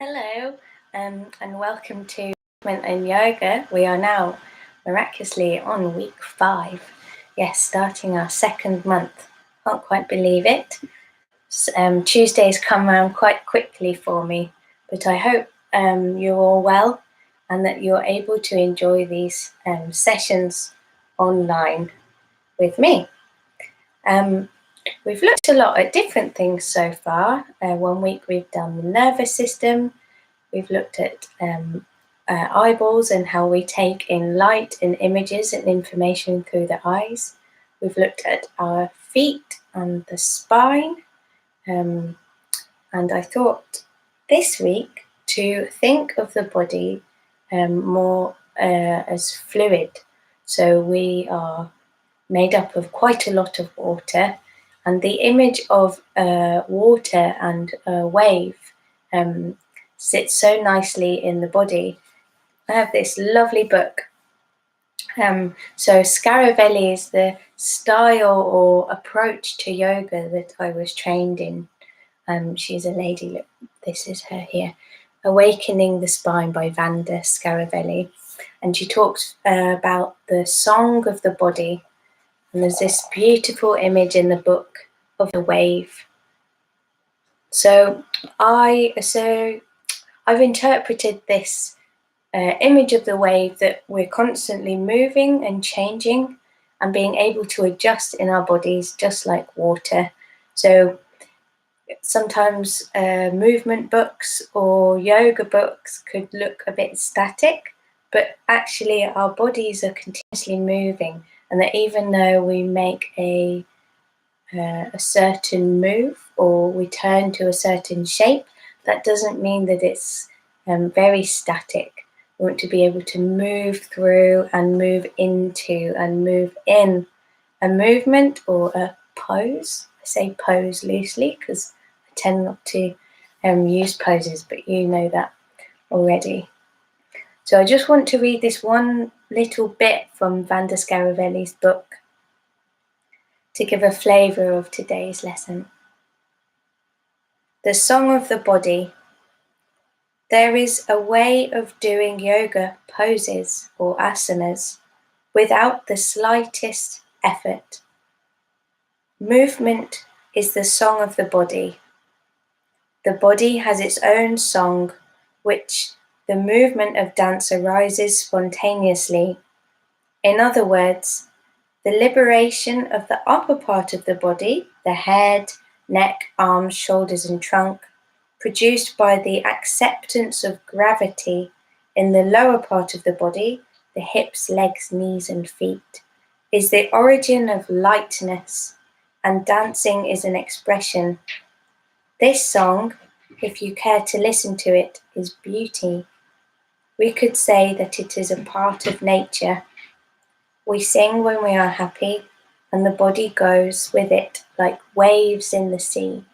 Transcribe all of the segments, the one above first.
Hello, and welcome to Movement and Yoga. We are now miraculously on week 5. Yes, starting our second month. Can't quite believe it. Tuesdays come around quite quickly for me, but I hope you're all well and that you're able to enjoy these sessions online with me. We've looked a lot at different things so far. 1 week we've done the nervous system. We've looked at eyeballs and how we take in light and images and information through the eyes. We've looked at our feet and the spine. And I thought this week to think of the body more as fluid. So we are made up of quite a lot of water, and the image of water and a wave sits so nicely in the body. I have this lovely book. So Scaravelli is the style or approach to yoga that I was trained in. She's a lady, look, this is her here, Awakening the Spine by Vanda Scaravelli. And she talks about the song of the body. And there's this beautiful image in the book of the wave. So I've interpreted this image of the wave that we're constantly moving and changing and being able to adjust in our bodies just like water. So sometimes movement books or yoga books could look a bit static, but actually our bodies are continuously moving, and that even though we make a certain move or we turn to a certain shape, that doesn't mean that it's very static. We want to be able to move through and move into and move in a movement or a pose. I say pose loosely because I tend not to use poses, but you know that already. So I just want to read this one little bit from Vanda Scaravelli's book to give a flavour of today's lesson. The song of the body. There is a way of doing yoga poses or asanas without the slightest effort. Movement is the song of the body. The body has its own song, which the movement of dance arises spontaneously. In other words, the liberation of the upper part of the body, the head, neck, arms, shoulders, and trunk, produced by the acceptance of gravity in the lower part of the body, the hips, legs, knees, and feet, is the origin of lightness, and dancing is an expression. This song, if you care to listen to it, is beauty. We could say that it is a part of nature. We sing when we are happy, and the body goes with it like waves in the sea.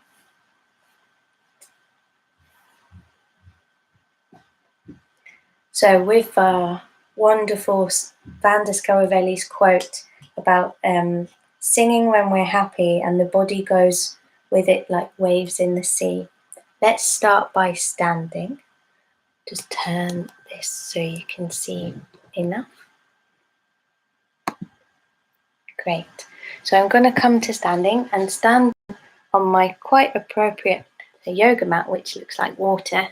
So with our wonderful Vanda Scaravelli's quote about singing when we're happy and the body goes with it like waves in the sea, let's start by standing. Just turn this so you can see enough. Great. So I'm going to come to standing and stand on my quite appropriate yoga mat, which looks like water,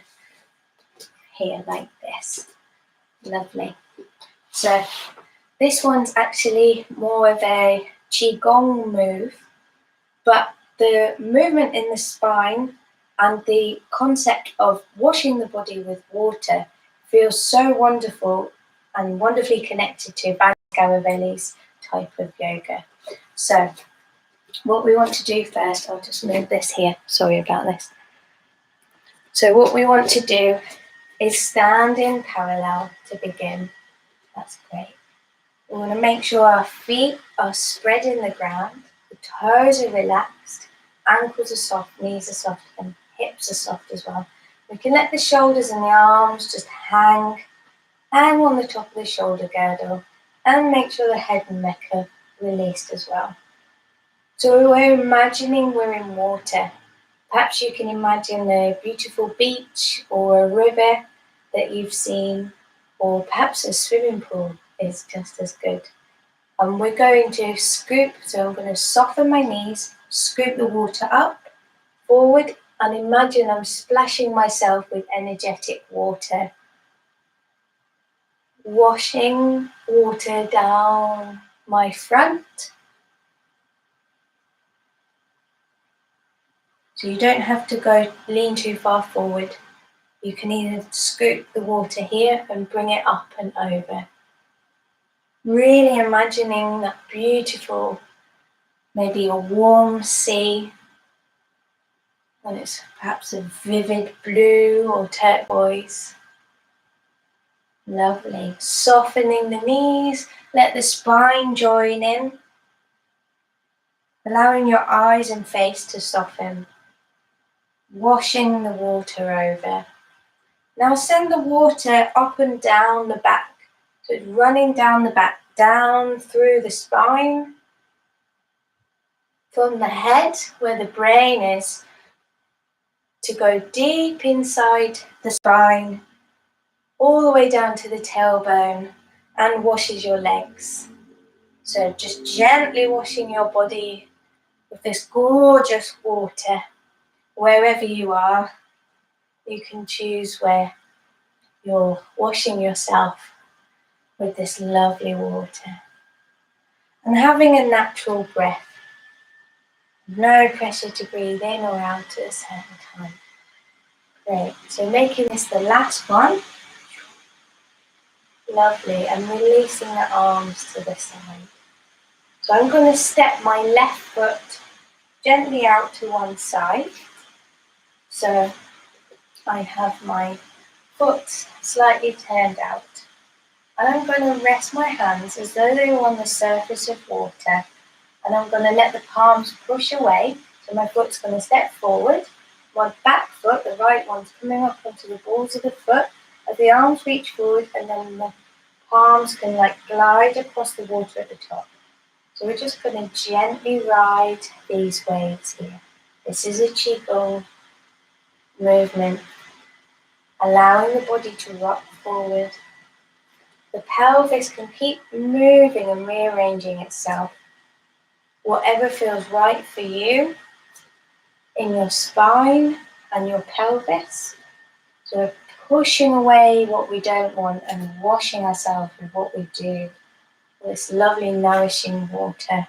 here like this. Lovely. So this one's actually more of a qigong move, but the movement in the spine and the concept of washing the body with water feels so wonderful and wonderfully connected to Vanda Scaravelli's type of yoga. So what we want to do first, I'll just move this here, sorry about this. So what we want to do is stand in parallel to begin. That's great. We want to make sure our feet are spread in the ground, the toes are relaxed, ankles are soft, knees are soft, and hips are soft as well. We can let the shoulders and the arms just hang on the top of the shoulder girdle, and make sure the head and neck are released as well. So we're imagining we're in water, Perhaps you can imagine a beautiful beach or a river that you've seen, or perhaps a swimming pool is just as good. And we're going to scoop, so I'm going to soften my knees, scoop the water up, forward, and imagine I'm splashing myself with energetic water. Washing water down my front. So you don't have to lean too far forward. You can either scoop the water here and bring it up and over. Really imagining that beautiful, maybe a warm sea, and it's perhaps a vivid blue or turquoise. Lovely. Softening the knees, let the spine join in, allowing your eyes and face to soften. Washing the water over. Now send the water up and down the back. So it's running down the back, down through the spine, from the head where the brain is, to go deep inside the spine, all the way down to the tailbone, and washes your legs. So just gently washing your body with this gorgeous water. Wherever you are, you can choose where you're washing yourself with this lovely water. And having a natural breath. No pressure to breathe in or out at a certain time. Great. So making this the last one. Lovely. And releasing the arms to the side. So I'm going to step my left foot gently out to one side. So I have my foot slightly turned out. And I'm going to rest my hands as though they were on the surface of water. And I'm going to let the palms push away. So my foot's going to step forward. My back foot, the right one's coming up onto the balls of the foot. As the arms reach forward, and then the palms can glide across the water at the top. So we're just going to gently ride these waves here. This is a Qigong movement, allowing the body to rock forward. The pelvis can keep moving and rearranging itself. Whatever feels right for you in your spine and your pelvis. So we're pushing away what we don't want and washing ourselves with what we do. This lovely nourishing water,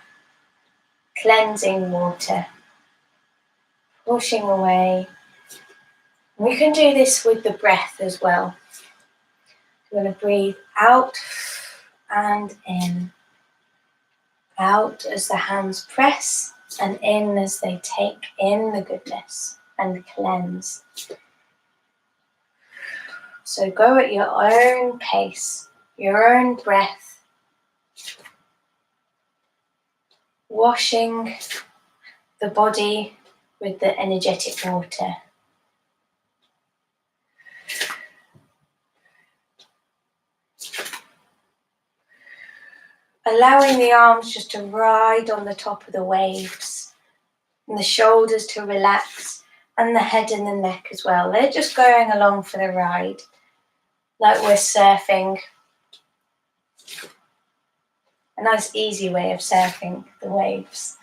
cleansing water, pushing away. We can do this with the breath as well. We're going to breathe out and in. Out as the hands press, and in as they take in the goodness and cleanse. So go at your own pace, your own breath, washing the body with the energetic water. Allowing the arms just to ride on the top of the waves, and the shoulders to relax, and the head and the neck as well. They're just going along for the ride, like we're surfing. A nice easy way of surfing the waves.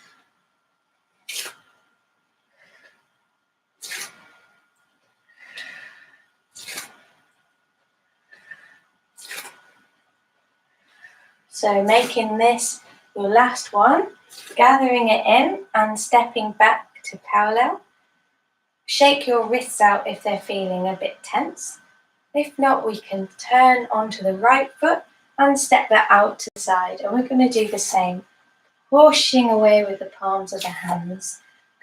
So making this your last one, gathering it in and stepping back to parallel. Shake your wrists out if they're feeling a bit tense. If not, we can turn onto the right foot and step that out to the side. And we're going to do the same, pushing away with the palms of the hands.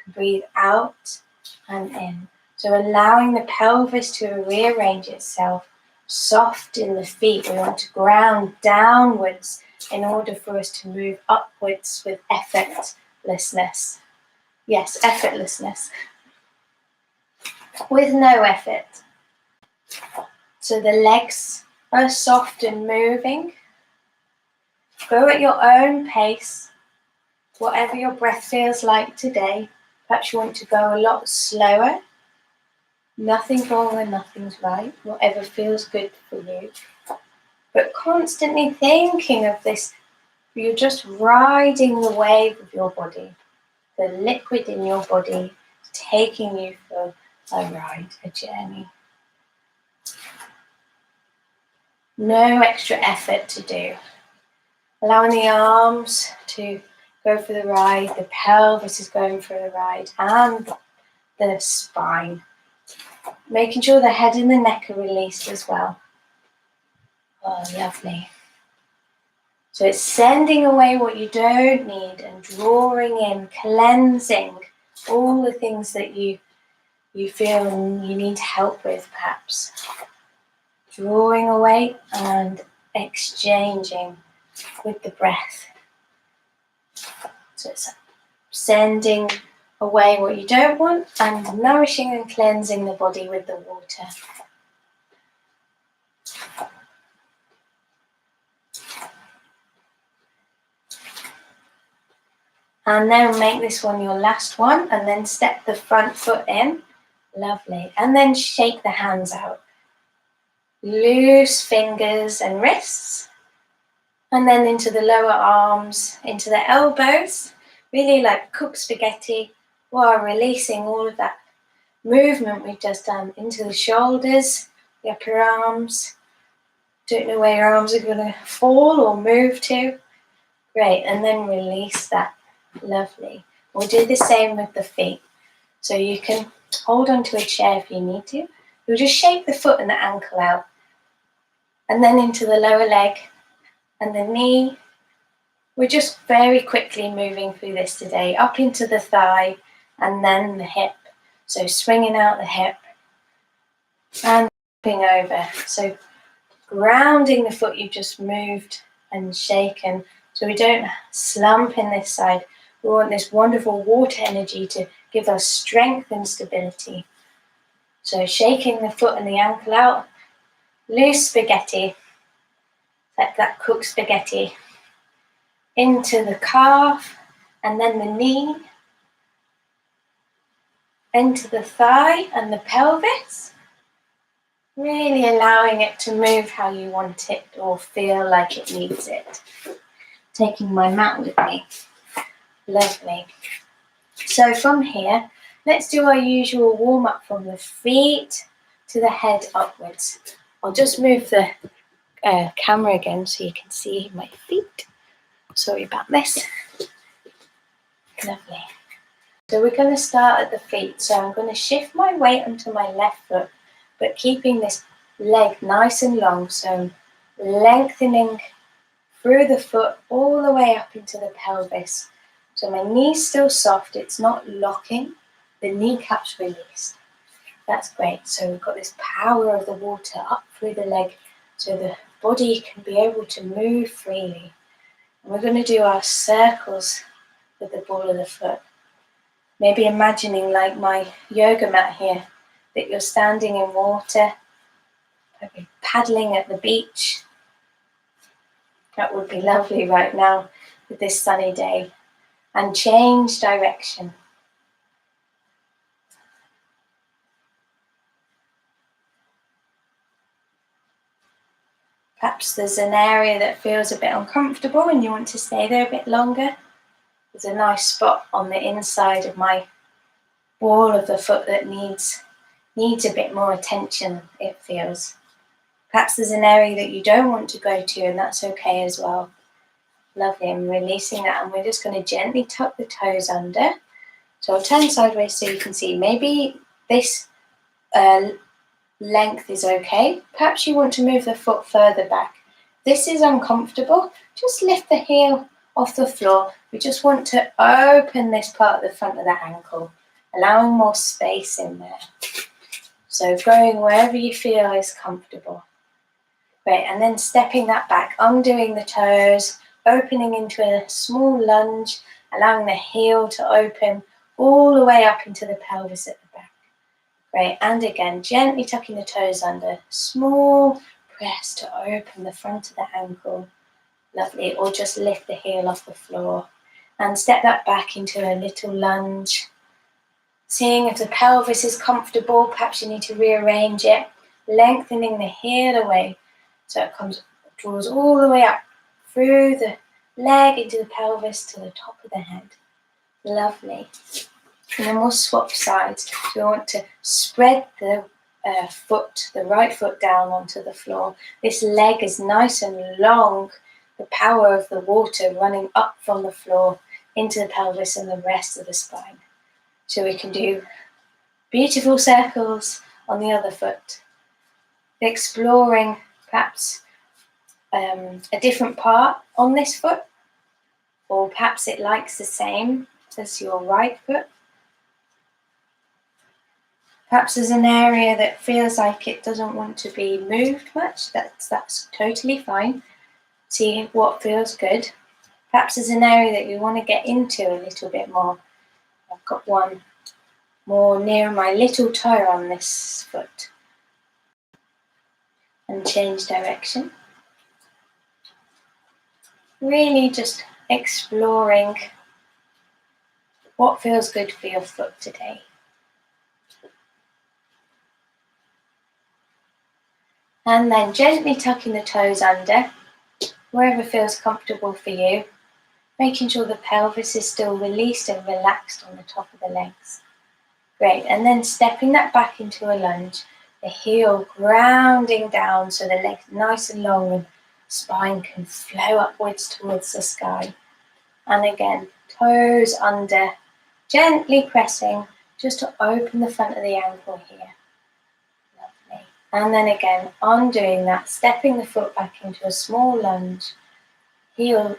Breathe out and in. So allowing the pelvis to rearrange itself, soft in the feet. We want to ground downwards in order for us to move upwards with effortlessness. Yes, effortlessness. With no effort. So the legs are soft and moving. Go at your own pace, whatever your breath feels like today. Perhaps you want to go a lot slower. Nothing's wrong and nothing's right, whatever feels good for you. But constantly thinking of this, you're just riding the wave of your body, the liquid in your body, taking you for a ride, a journey. No extra effort to do. Allowing the arms to go for the ride, the pelvis is going for the ride, and the spine. Making sure the head and the neck are released as well. Oh, lovely. So it's sending away what you don't need and drawing in, cleansing all the things that you feel you need help with, perhaps. Drawing away and exchanging with the breath. So it's sending away what you don't want and nourishing and cleansing the body with the water. And then make this one your last one, and then step the front foot in. Lovely. And then shake the hands out. Loose fingers and wrists. And then into the lower arms, into the elbows. Really like cooked spaghetti, while releasing all of that movement we've just done into the shoulders, the upper arms. Don't know where your arms are going to fall or move to. Great. And then release that. Lovely. We'll do the same with the feet. So you can hold onto a chair if you need to. You'll just shake the foot and the ankle out. And then into the lower leg and the knee. We're just very quickly moving through this today. Up into the thigh and then the hip. So swinging out the hip and flipping over. So grounding the foot you've just moved and shaken. So we don't slump in this side. We want this wonderful water energy to give us strength and stability. So shaking the foot and the ankle out, loose spaghetti, like that cooked spaghetti, into the calf and then the knee, into the thigh and the pelvis, really allowing it to move how you want it or feel like it needs it. Taking my mat with me. Lovely. So from here, let's do our usual warm-up from the feet to the head upwards. I'll just move the camera again so you can see my feet. Sorry about this. Lovely. So we're going to start at the feet. So I'm going to shift my weight onto my left foot, but keeping this leg nice and long. So I'm lengthening through the foot all the way up into the pelvis. So my knee's still soft, it's not locking, the kneecap's released. That's great. So we've got this power of the water up through the leg so the body can be able to move freely. And we're going to do our circles with the ball of the foot. Maybe imagining like my yoga mat here, that you're standing in water, maybe paddling at the beach. That would be lovely right now with this sunny day. And change direction. Perhaps there's an area that feels a bit uncomfortable and you want to stay there a bit longer. There's a nice spot on the inside of my ball of the foot that needs a bit more attention, it feels. Perhaps there's an area that you don't want to go to, and that's okay as well. Lovely, and releasing that, and we're just going to gently tuck the toes under. So I'll turn sideways so you can see. Maybe this length is okay. Perhaps you want to move the foot further back. This is uncomfortable. Just lift the heel off the floor. We just want to open this part of the front of the ankle, allowing more space in there. So going wherever you feel is comfortable. Great, and then stepping that back, undoing the toes, opening into a small lunge, allowing the heel to open all the way up into the pelvis at the back. Great, and again, gently tucking the toes under, small press to open the front of the ankle. Lovely, or just lift the heel off the floor. And step that back into a little lunge, Seeing if the pelvis is comfortable, perhaps you need to rearrange it, lengthening the heel away so it draws all the way up through the leg into the pelvis to the top of the head. Lovely. And then we'll swap sides. So we want to spread the right foot down onto the floor. This leg is nice and long, the power of the water running up from the floor into the pelvis and the rest of the spine. So we can do beautiful circles on the other foot, exploring perhaps a different part on this foot, or perhaps it likes the same as your right foot. Perhaps there's an area that feels like it doesn't want to be moved much. That's totally fine. See what feels good. Perhaps there's an area that you want to get into a little bit more. I've got one more near my little toe on this foot. And change direction. Really just exploring what feels good for your foot today. And then gently tucking the toes under, wherever feels comfortable for you, making sure the pelvis is still released and relaxed on the top of the legs. Great, and then stepping that back into a lunge, the heel grounding down so the leg's nice and long and spine can flow upwards towards the sky. And again, toes under, gently pressing just to open the front of the ankle here. Lovely. And then again, on doing that, stepping the foot back into a small lunge, heel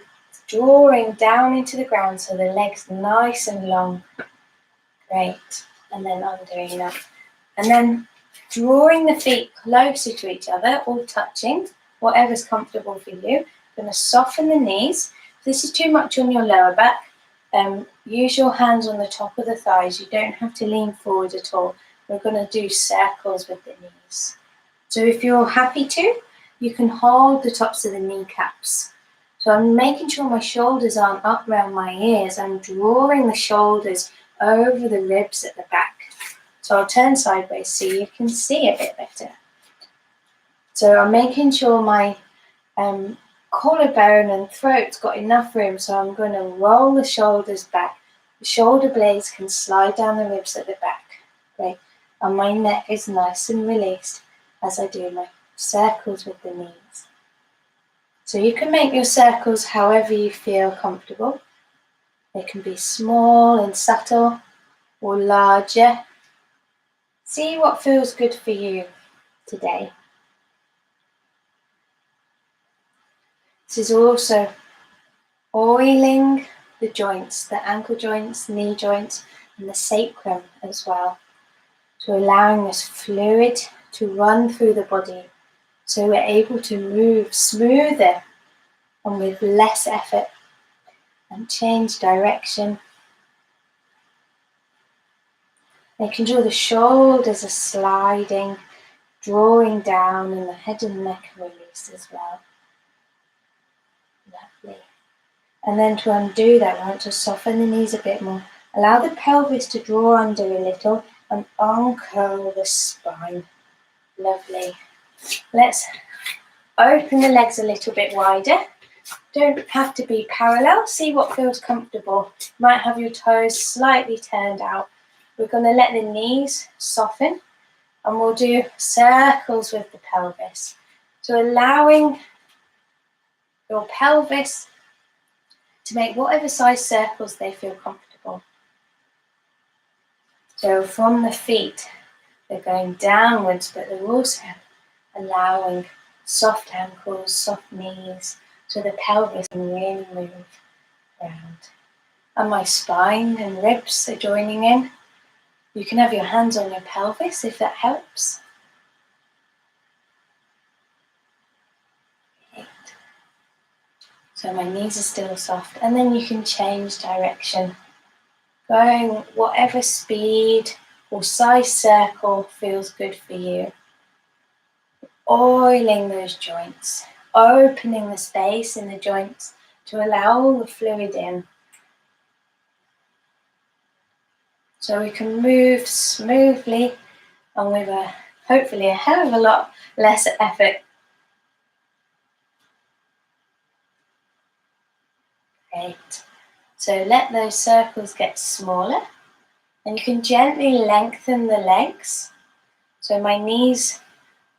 drawing down into the ground so the leg's nice and long. Great. And then undoing that. And then drawing the feet closer to each other, all touching, whatever's comfortable for you. Going to soften the knees. If this is too much on your lower back, use your hands on the top of the thighs. You don't have to lean forward at all. We're going to do circles with the knees. So if you're happy to, you can hold the tops of the kneecaps. So I'm making sure my shoulders aren't up around my ears. I'm drawing the shoulders over the ribs at the back. So I'll turn sideways so you can see a bit better. So I'm making sure my collarbone and throat's got enough room, so I'm going to roll the shoulders back. The shoulder blades can slide down the ribs at the back. Great. And my neck is nice and released as I do my circles with the knees. So you can make your circles however you feel comfortable. They can be small and subtle or larger. See what feels good for you today. This is also oiling the joints, the ankle joints, knee joints, and the sacrum as well. So allowing this fluid to run through the body so we're able to move smoother and with less effort and change direction. Making sure the shoulders are sliding, drawing down, and the head and neck are released as well. Lovely. And then to undo that, we want to soften the knees a bit more. Allow the pelvis to draw under a little and uncurl the spine. Lovely. Let's open the legs a little bit wider. Don't have to be parallel. See what feels comfortable. You might have your toes slightly turned out. We're going to let the knees soften and we'll do circles with the pelvis. So allowing your pelvis to make whatever size circles they feel comfortable. So from the feet, they're going downwards, but they're also allowing soft ankles, soft knees, so the pelvis can really move around. And my spine and ribs are joining in. You can have your hands on your pelvis if that helps. Great. So my knees are still soft, and then you can change direction, going whatever speed or size circle feels good for you. Oiling those joints, opening the space in the joints to allow all the fluid in. so we can move smoothly and with hopefully a hell of a lot less effort. Great. So let those circles get smaller, and you can gently lengthen the legs. So my knees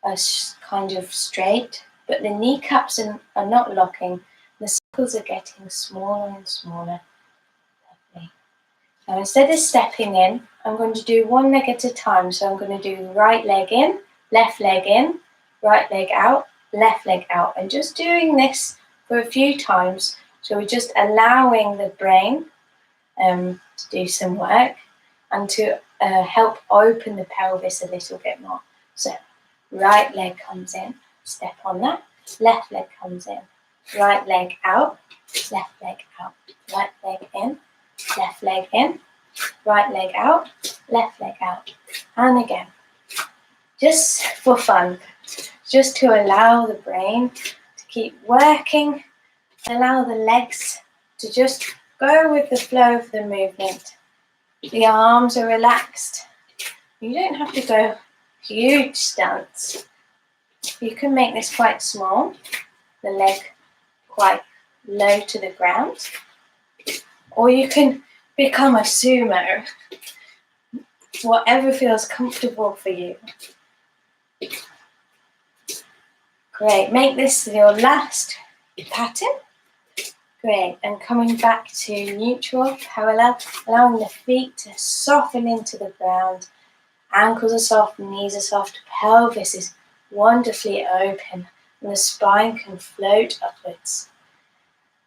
are kind of straight, but the kneecaps are not locking. The circles are getting smaller and smaller. Lovely. Now instead of stepping in, I'm going to do one leg at a time. So I'm going to do right leg in, right leg out, left leg out. And just doing this for a few times. So we're just allowing the brain to do some work and to help open the pelvis a little bit more. So right leg comes in, step on that, left leg comes in, right leg out, left leg out, right leg in, left leg in, right leg out, left leg out, and again. Just for fun, just to allow the brain to keep working, allow the legs to just go with the flow of the movement. The arms are relaxed. You don't have to go huge stance. You can make this quite small, the leg quite low to the ground, or you can become a sumo, whatever feels comfortable for you. Great, make this your last pattern. Great, and coming back to neutral, parallel, allowing the feet to soften into the ground. Ankles are soft, knees are soft, pelvis is wonderfully open, and the spine can float upwards.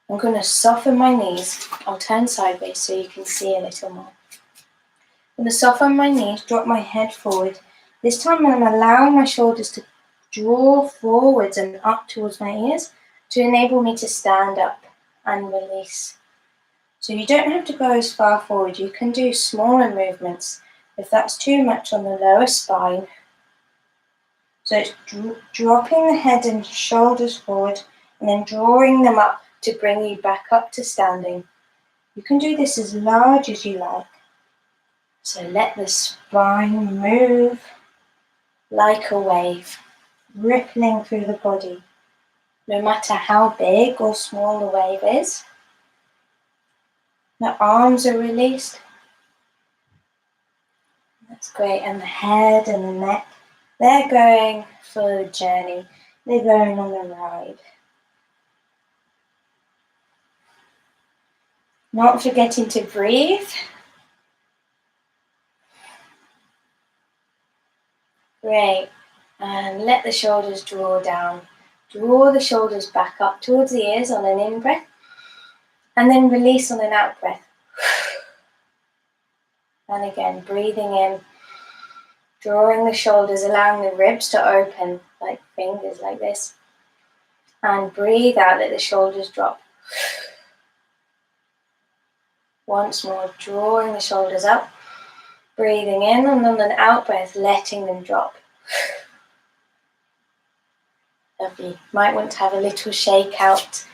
I'm going to soften my knees. I'll turn sideways so you can see a little more. I'm going to soften my knees, drop my head forward. This time I'm allowing my shoulders to draw forwards and up towards my ears to enable me to stand up and release. So you don't have to go as far forward. You can do smaller movements if that's too much on the lower spine. So it's dropping the head and shoulders forward and then drawing them up to bring you back up to standing. You can do this as large as you like. So let the spine move like a wave, rippling through the body. No matter how big or small the wave is. The arms are released. That's great. And the head and the neck, they're going for the journey. They're going on the ride. Not forgetting to breathe. Great. And let the shoulders draw down. Draw the shoulders back up towards the ears on an in-breath. And then release on an out-breath. And again, breathing in. Drawing the shoulders, allowing the ribs to open like fingers like this. And breathe out, let the shoulders drop. Once more, drawing the shoulders up. Breathing in and on an out-breath, letting them drop. Lovely. Might want to have a little shake out.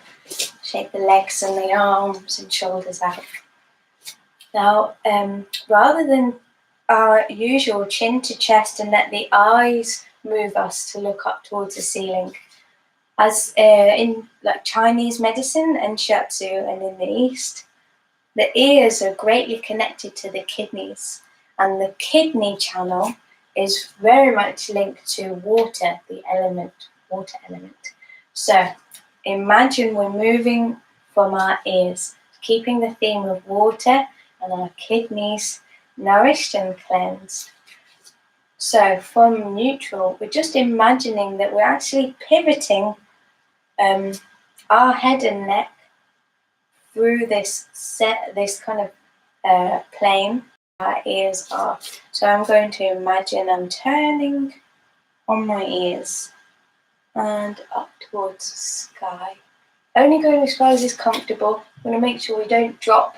Shake the legs and the arms and shoulders out. Now, rather than our usual chin to chest and let the eyes move us to look up towards the ceiling, as in like Chinese medicine and shiatsu and in the East, the ears are greatly connected to the kidneys, and the kidney channel is very much linked to water, the water element. So imagine we're moving from our ears, keeping the theme of water and our kidneys nourished and cleansed. So from neutral, we're just imagining that we're actually pivoting our head and neck through this kind of plane our ears are. So I'm going to imagine I'm turning on my ears and up towards the sky. Only going as far as is comfortable. I'm going to make sure we don't drop.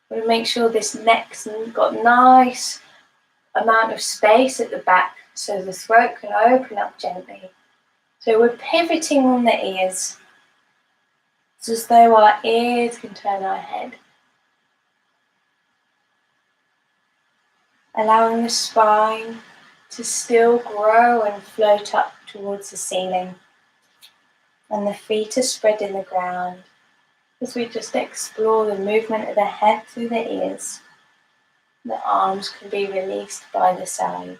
I'm going to make sure this neck's got nice amount of space at the back so the throat can open up gently. So we're pivoting on the ears. It's as though our ears can turn our head. allowing the spine to still grow and float up towards the ceiling. And the feet are spread in the ground as we just explore the movement of the head through the ears. The arms can be released by the side.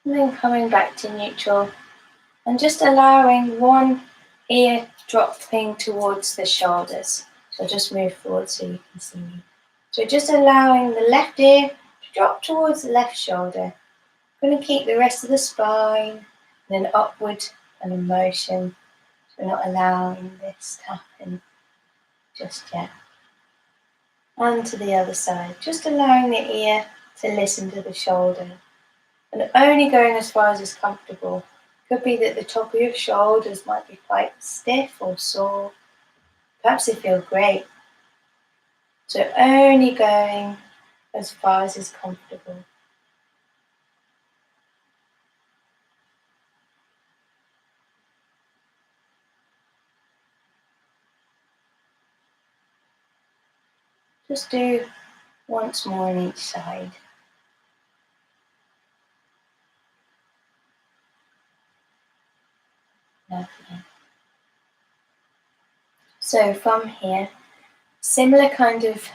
And then coming back to neutral and just allowing one ear dropping towards the shoulders. So just move forward so you can see me. So just allowing the left ear to drop towards the left shoulder. I'm going to keep the rest of the spine and then upward and in motion. So we're not allowing this to happen just yet. And to the other side, just allowing the ear to listen to the shoulder. And only going as far as is comfortable. Could be that the top of your shoulders might be quite stiff or sore. Perhaps they feel great. So only going as far as is comfortable. Just do once more on each side. Lovely. So from here, similar kind of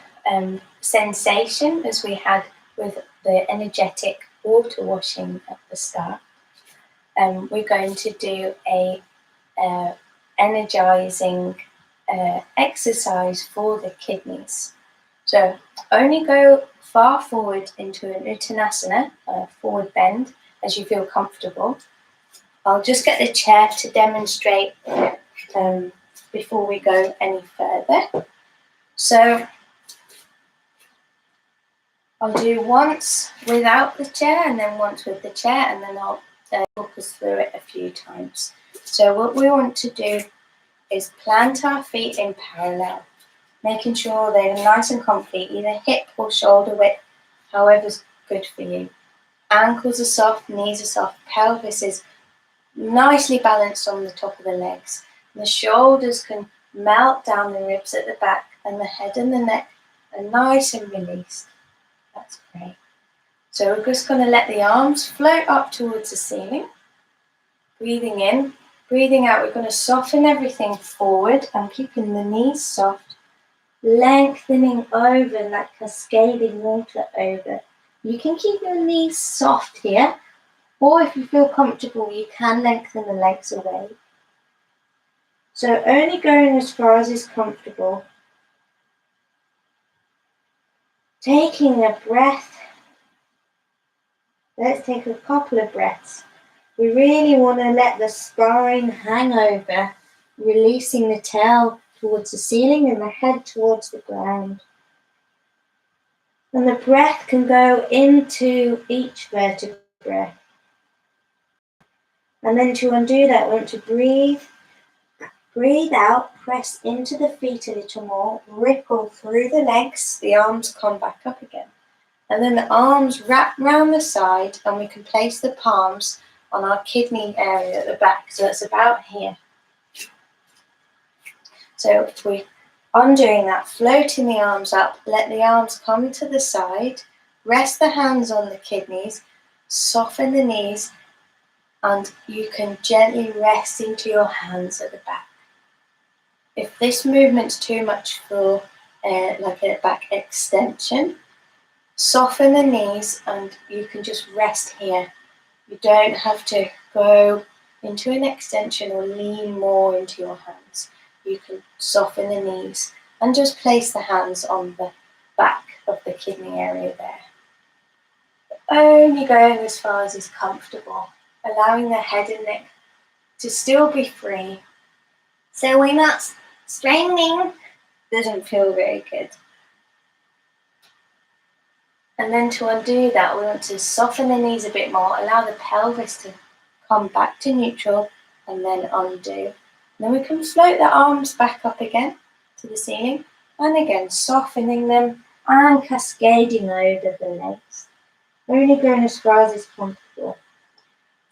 sensation as we had with the energetic water washing at the start. We're going to do a energizing exercise for the kidneys. So only go far forward into an uttanasana, a forward bend, as you feel comfortable. I'll just get the chair to demonstrate before we go any further. So I'll do once without the chair and then once with the chair, and then I'll walk us through it a few times. So what we want to do is plant our feet in parallel, making sure they're nice and comfy, either hip or shoulder width, however's good for you. Ankles are soft, knees are soft, pelvis is nicely balanced on the top of the legs. The shoulders can melt down the ribs at the back, and the head and the neck are nice and released. That's great. So we're just going to let the arms float up towards the ceiling. Breathing in, breathing out, we're going to soften everything forward and keeping the knees soft, lengthening over like cascading water over. You can keep your knees soft here, or if you feel comfortable, you can lengthen the legs away. So only going as far as is comfortable. Taking a breath. Let's take a couple of breaths. We really want to let the spine hang over, releasing the tail towards the ceiling and the head towards the ground. And the breath can go into each vertebra. And then to undo that, we want to breathe out, press into the feet a little more, ripple through the legs, the arms come back up again. And then the arms wrap round the side and we can place the palms on our kidney area at the back. So it's about here. So if we're undoing that, floating the arms up, let the arms come to the side, rest the hands on the kidneys, soften the knees, and you can gently rest into your hands at the back. If this movement's too much for like a back extension, soften the knees and you can just rest here. You don't have to go into an extension or lean more into your hands. You can soften the knees and just place the hands on the back of the kidney area there. Only going as far as is comfortable, allowing the head and neck to still be free. So we're not straining, doesn't feel very good. And then to undo that, we want to soften the knees a bit more, allow the pelvis to come back to neutral, and then undo. And then we can float the arms back up again to the ceiling, and again softening them and cascading over the legs. Only going as far as is comfortable.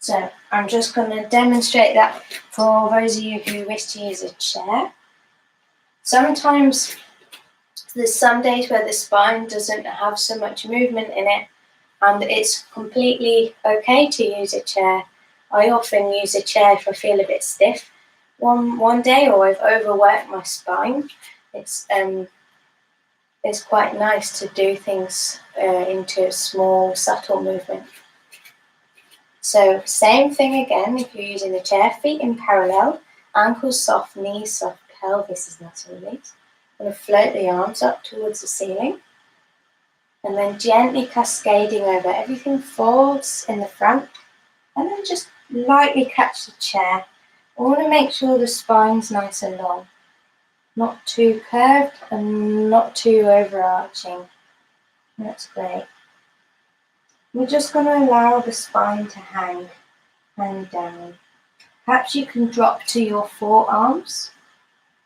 So I'm just going to demonstrate that for those of you who wish to use a chair. Sometimes there's some days where the spine doesn't have so much movement in it, and it's completely okay to use a chair. I often use a chair if I feel a bit stiff one day, or I've overworked my spine. It's quite nice to do things into small, subtle movement. So same thing again, if you're using a chair, feet in parallel, ankles soft, knees soft, pelvis is nice and released. I'm going to float the arms up towards the ceiling, and then gently cascading over. Everything folds in the front, and then just lightly catch the chair. I want to make sure the spine's nice and long, not too curved and not too overarching. That's great. We're just going to allow the spine to hang down. Perhaps you can drop to your forearms.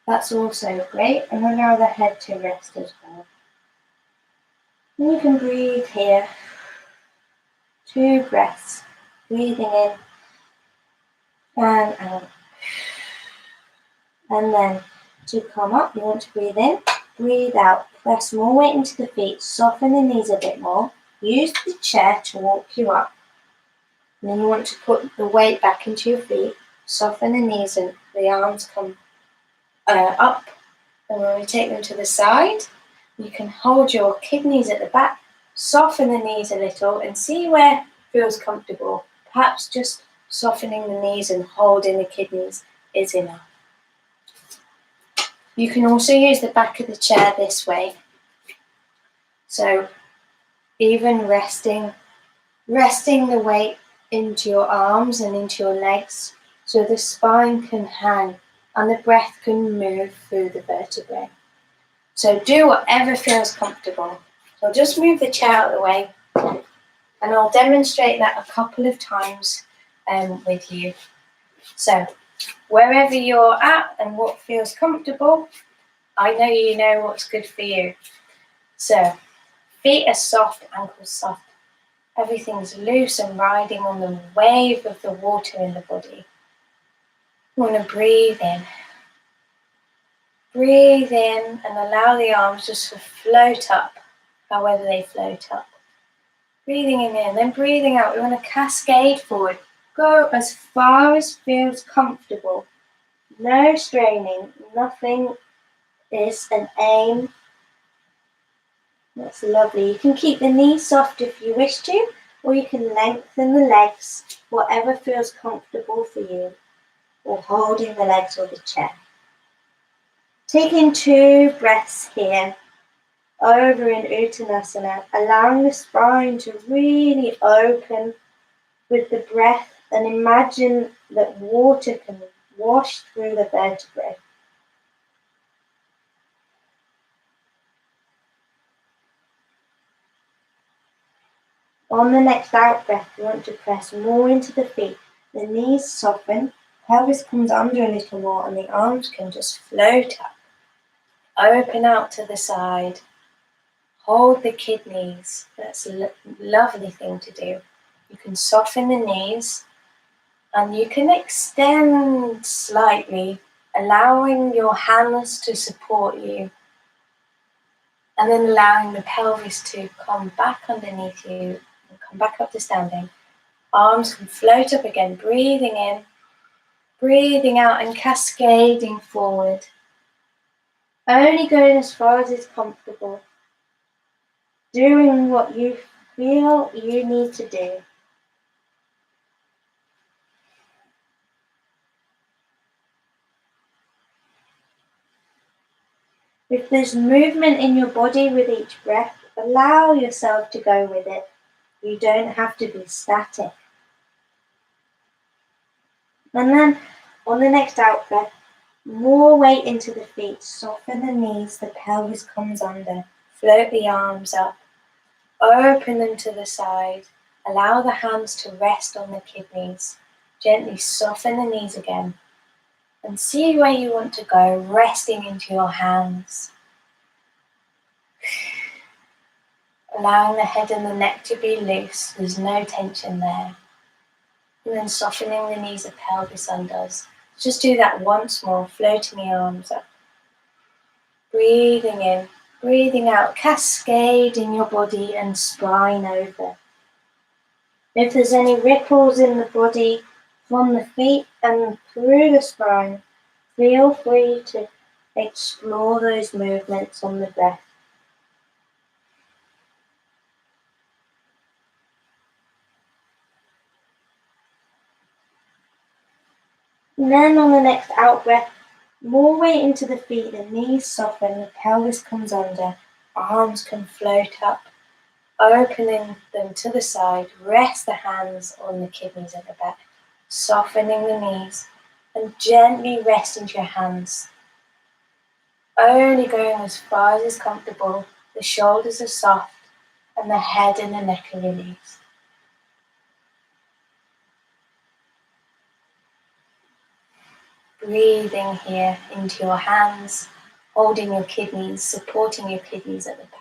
That's also great, and allow the head to rest as well. And you can breathe here. 2 breaths. Breathing in and out. And then to come up, you want to breathe in, breathe out. Press more weight into the feet, soften the knees a bit more. Use the chair to walk you up. And then you want to put the weight back into your feet, soften the knees and the arms come up. And when we take them to the side, you can hold your kidneys at the back, soften the knees a little and see where it feels comfortable. Perhaps just softening the knees and holding the kidneys is enough. You can also use the back of the chair this way. So even resting the weight into your arms and into your legs so the spine can hang and the breath can move through the vertebrae. So do whatever feels comfortable. So I'll just move the chair out of the way, and I'll demonstrate that a couple of times with you. So wherever you're at and what feels comfortable, I know you know what's good for you. So feet are soft, ankles soft. Everything's loose and riding on the wave of the water in the body. You want to breathe in. Breathe in and allow the arms just to float up, however they float up. Breathing in and then breathing out. We want to cascade forward. Go as far as feels comfortable. No straining, nothing is an aim. That's lovely. You can keep the knees soft if you wish to, or you can lengthen the legs, whatever feels comfortable for you, or holding the legs or the chair. Taking 2 breaths here, over in Uttanasana, allowing the spine to really open with the breath, and imagine that water can wash through the vertebrae. On the next out breath, you want to press more into the feet. The knees soften, pelvis comes under a little more, and the arms can just float up. Open out to the side. Hold the kidneys. That's a lovely thing to do. You can soften the knees and you can extend slightly, allowing your hands to support you, and then allowing the pelvis to come back underneath you and come back up to standing. Arms can float up again, breathing in, breathing out and cascading forward. Only going as far as is comfortable. Doing what you feel you need to do. If there's movement in your body with each breath, allow yourself to go with it. You don't have to be static. And then on the next out breath, more weight into the feet, soften the knees, the pelvis comes under, float the arms up, open them to the side, allow the hands to rest on the kidneys, gently soften the knees again, and see where you want to go, resting into your hands. Allowing the head and the neck to be loose, there's no tension there. And then softening the knees, the pelvis undoes. Just do that once more, floating the arms up. Breathing in, breathing out, cascading your body and spine over. If there's any ripples in the body from the feet and through the spine, feel free to explore those movements on the breath. And then on the next out breath, more weight into the feet, the knees soften, the pelvis comes under, arms can float up, opening them to the side, rest the hands on the kidneys at the back, softening the knees, and gently rest into your hands. Only going as far as is comfortable, the shoulders are soft, and the head and the neck are released. Breathing here into your hands, holding your kidneys, supporting your kidneys at the back.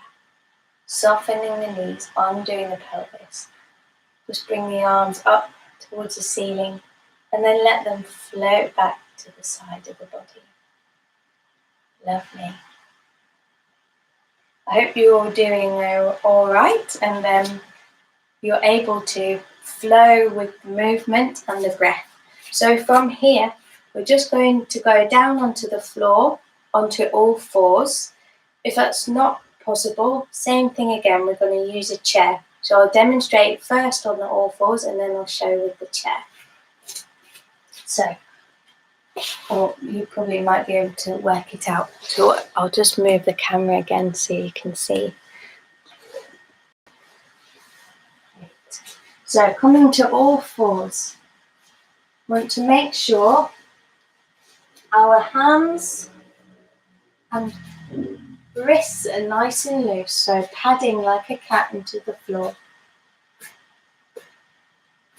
Softening the knees, undoing the pelvis. Just bring the arms up towards the ceiling and then let them float back to the side of the body. Lovely. I hope you're all doing all right and you're able to flow with the movement and the breath. So from here, we're just going to go down onto the floor, onto all fours. If that's not possible, same thing again, we're going to use a chair. So I'll demonstrate first on the all fours and then I'll show with the chair. So, or you probably might be able to work it out. So I'll just move the camera again so you can see. So coming to all fours, want to make sure our hands and wrists are nice and loose, so padding like a cat into the floor.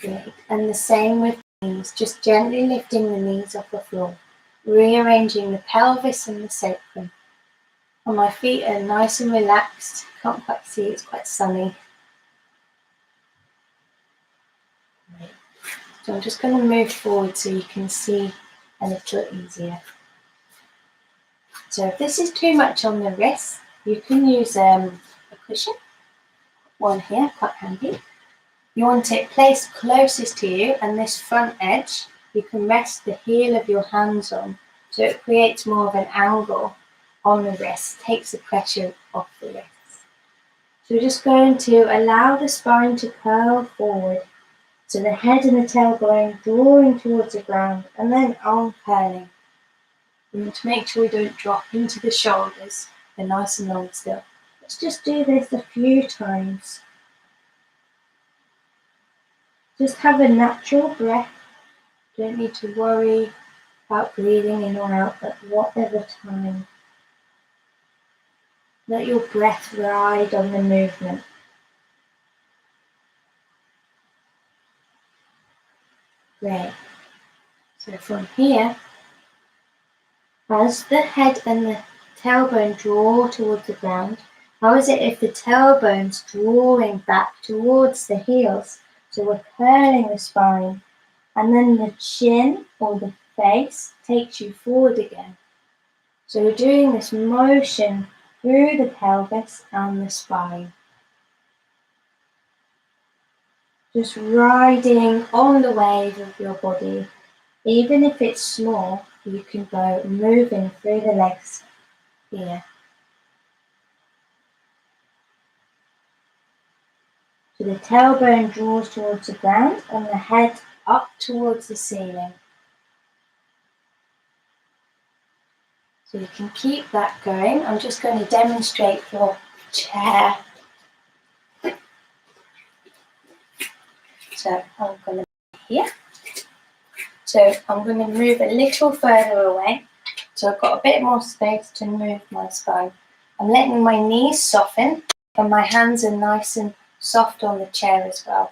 Great. And the same with knees, just gently lifting the knees off the floor, rearranging the pelvis and the sacrum. And my feet are nice and relaxed. Can't quite see, it's quite sunny. Great. So I'm just going to move forward so you can see a little easier. So if this is too much on the wrist, you can use a cushion. One here, quite handy. You want it placed closest to you, and this front edge, you can rest the heel of your hands on, so it creates more of an angle on the wrist, takes the pressure off the wrists. So we're just going to allow the spine to curl forward, so the head and the tailbone drawing towards the ground, and then arm curling. We need to make sure we don't drop into the shoulders. They're nice and long still. Let's just do this a few times. Just have a natural breath. Don't need to worry about breathing in or out at whatever time. Let your breath ride on the movement. Great. So from here, as the head and the tailbone draw towards the ground, how is it if the tailbone's drawing back towards the heels? So we're curling the spine, and then the chin or the face takes you forward again. So we're doing this motion through the pelvis and the spine. Just riding on the wave of your body. Even if it's small, you can go moving through the legs here. So the tailbone draws towards the ground and the head up towards the ceiling. So you can keep that going. I'm just going to demonstrate for chair. So I'm going to be here. So I'm going to move a little further away. So I've got a bit more space to move my spine. I'm letting my knees soften and my hands are nice and soft on the chair as well.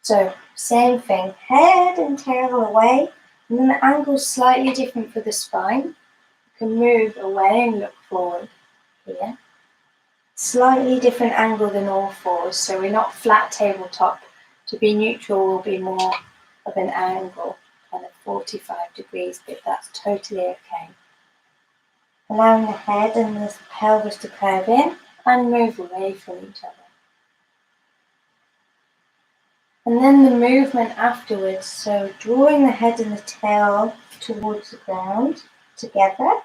So same thing, head and tail away, and then the angle's slightly different for the spine. You can move away and look forward here. Slightly different angle than all fours, so we're not flat tabletop. To be neutral will be more of an angle, kind of 45 degrees, but that's totally okay. Allowing the head and the pelvis to curve in and move away from each other. And then the movement afterwards, so drawing the head and the tail towards the ground together.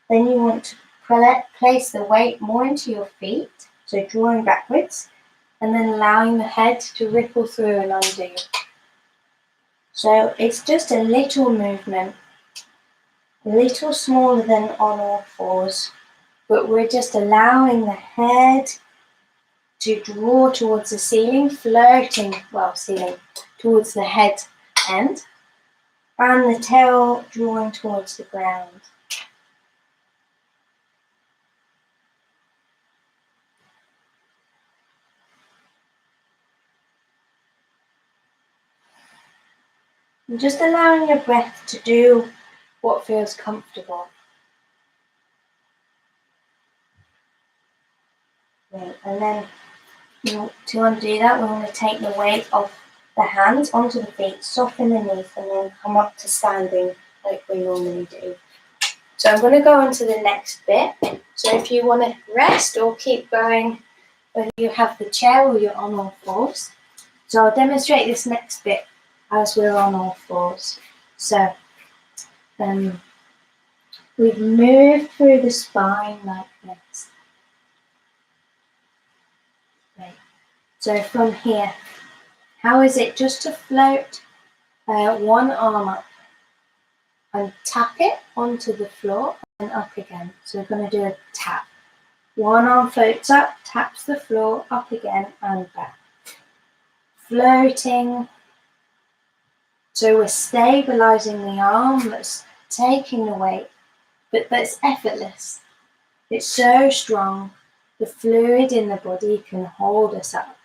Then you want to place the weight more into your feet, so drawing backwards, and then allowing the head to ripple through and undo. So it's just a little movement, a little smaller than on all fours, but we're just allowing the head to draw towards the ceiling, ceiling towards the head end, and the tail drawing towards the ground. And just allowing your breath to do what feels comfortable. Right, and then to undo that, we want to take the weight of the hands onto the feet, soften the knees, and then come up to standing like we normally do. So I'm going to go on to the next bit. So if you want to rest or keep going, whether you have the chair or you're on all fours. So I'll demonstrate this next bit as we're on all fours. So we've moved through the spine like this. Right. So from here, how is it just to float one arm up and tap it onto the floor and up again. So we're going to do a tap. One arm floats up, taps the floor, up again and back. Floating. So we're stabilizing the arm that's taking the weight, but that's effortless. It's so strong. The fluid in the body can hold us up.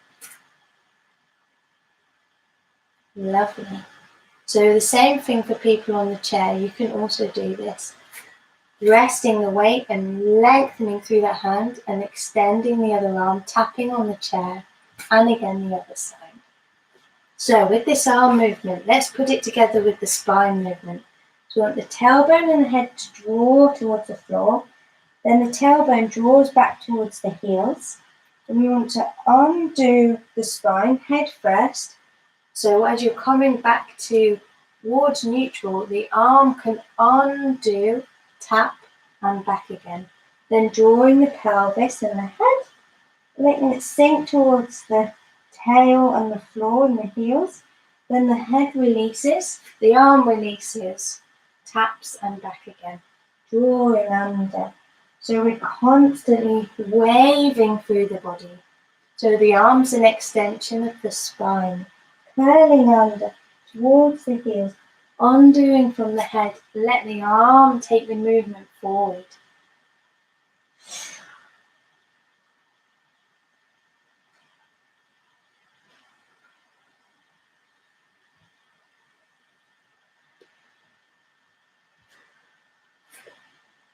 Lovely. So the same thing for people on the chair. You can also do this. Resting the weight and lengthening through the hand and extending the other arm, tapping on the chair, and again the other side. So with this arm movement, let's put it together with the spine movement. So we want the tailbone and the head to draw towards the floor. Then the tailbone draws back towards the heels. And we want to undo the spine, head first. So as you're coming back towards neutral, the arm can undo, tap, and back again. Then drawing the pelvis and the head, letting it sink towards the tail and the floor and the heels. Then the head releases, the arm releases, taps and back again. Drawing under. So we're constantly waving through the body. So the arm's an extension of the spine. Curling under towards the heels, undoing from the head, let the arm take the movement forward.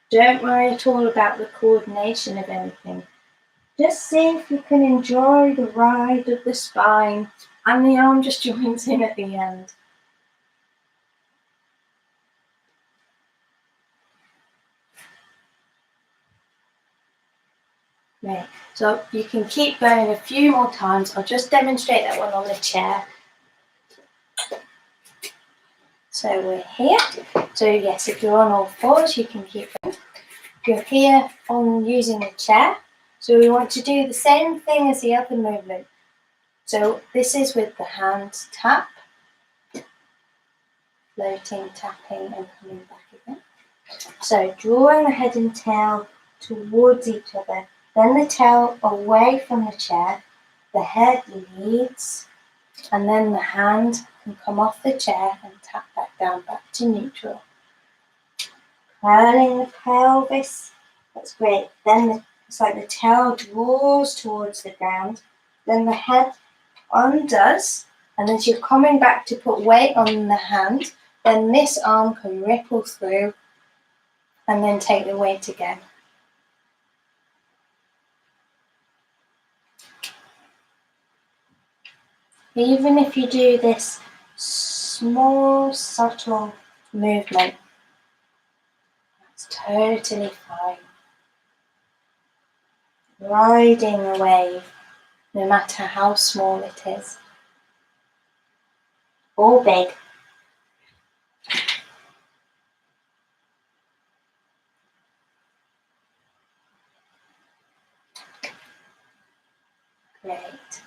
Don't worry at all about the coordination of anything. Just see if you can enjoy the ride of the spine and the arm just joins in at the end. Right, so you can keep going a few more times. I'll just demonstrate that one on the chair. So we're here. So yes, if you're on all fours, you can keep going. If you're here on using the chair, so we want to do the same thing as the other movement. So this is with the hand tap, floating, tapping, and coming back again. So drawing the head and tail towards each other, then the tail away from the chair, the head leads, and then the hand can come off the chair and tap back down, back to neutral. Curling the pelvis, that's great. Then it's like the tail draws towards the ground, then the head undoes, and as you're coming back to put weight on the hand, then this arm can ripple through and then take the weight again. Even if you do this small, subtle movement. That's totally fine. Riding a wave, no matter how small it is or big. Great.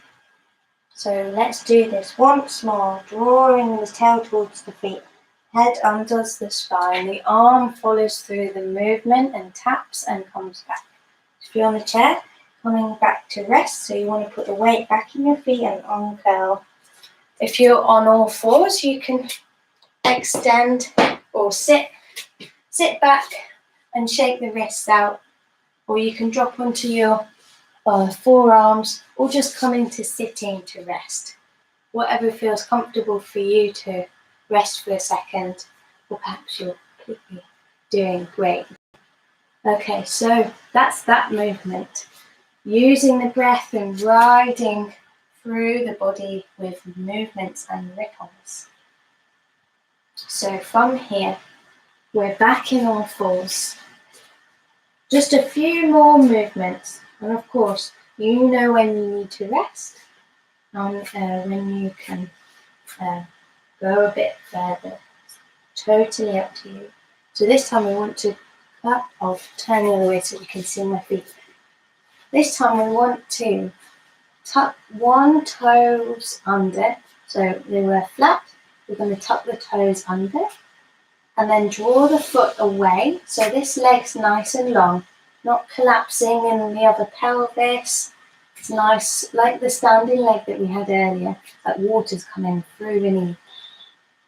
So let's do this once more, drawing the tail towards the feet. Head unders the spine, the arm follows through the movement and taps and comes back. If you're on the chair, coming back to rest, so you want to put the weight back in your feet and uncurl. If you're on all fours, you can extend or sit back and shake the wrists out, or you can drop onto your forearms or just come into sitting to rest. Whatever feels comfortable for you to rest for a second, or perhaps you're completely doing great. Okay, so that's that movement. Using the breath and riding through the body with movements and ripples. So from here, we're back in all fours. Just a few more movements, and of course, you know when you need to rest and when you can go a bit further. Totally up to you. So this time we want to cut off, turn the other way so you can see my feet. This time we want to tuck one toes under, so they were flat. We're going to tuck the toes under and then draw the foot away. So this leg's nice and long, not collapsing in the other pelvis. It's nice, like the standing leg that we had earlier, that water's coming through the knee,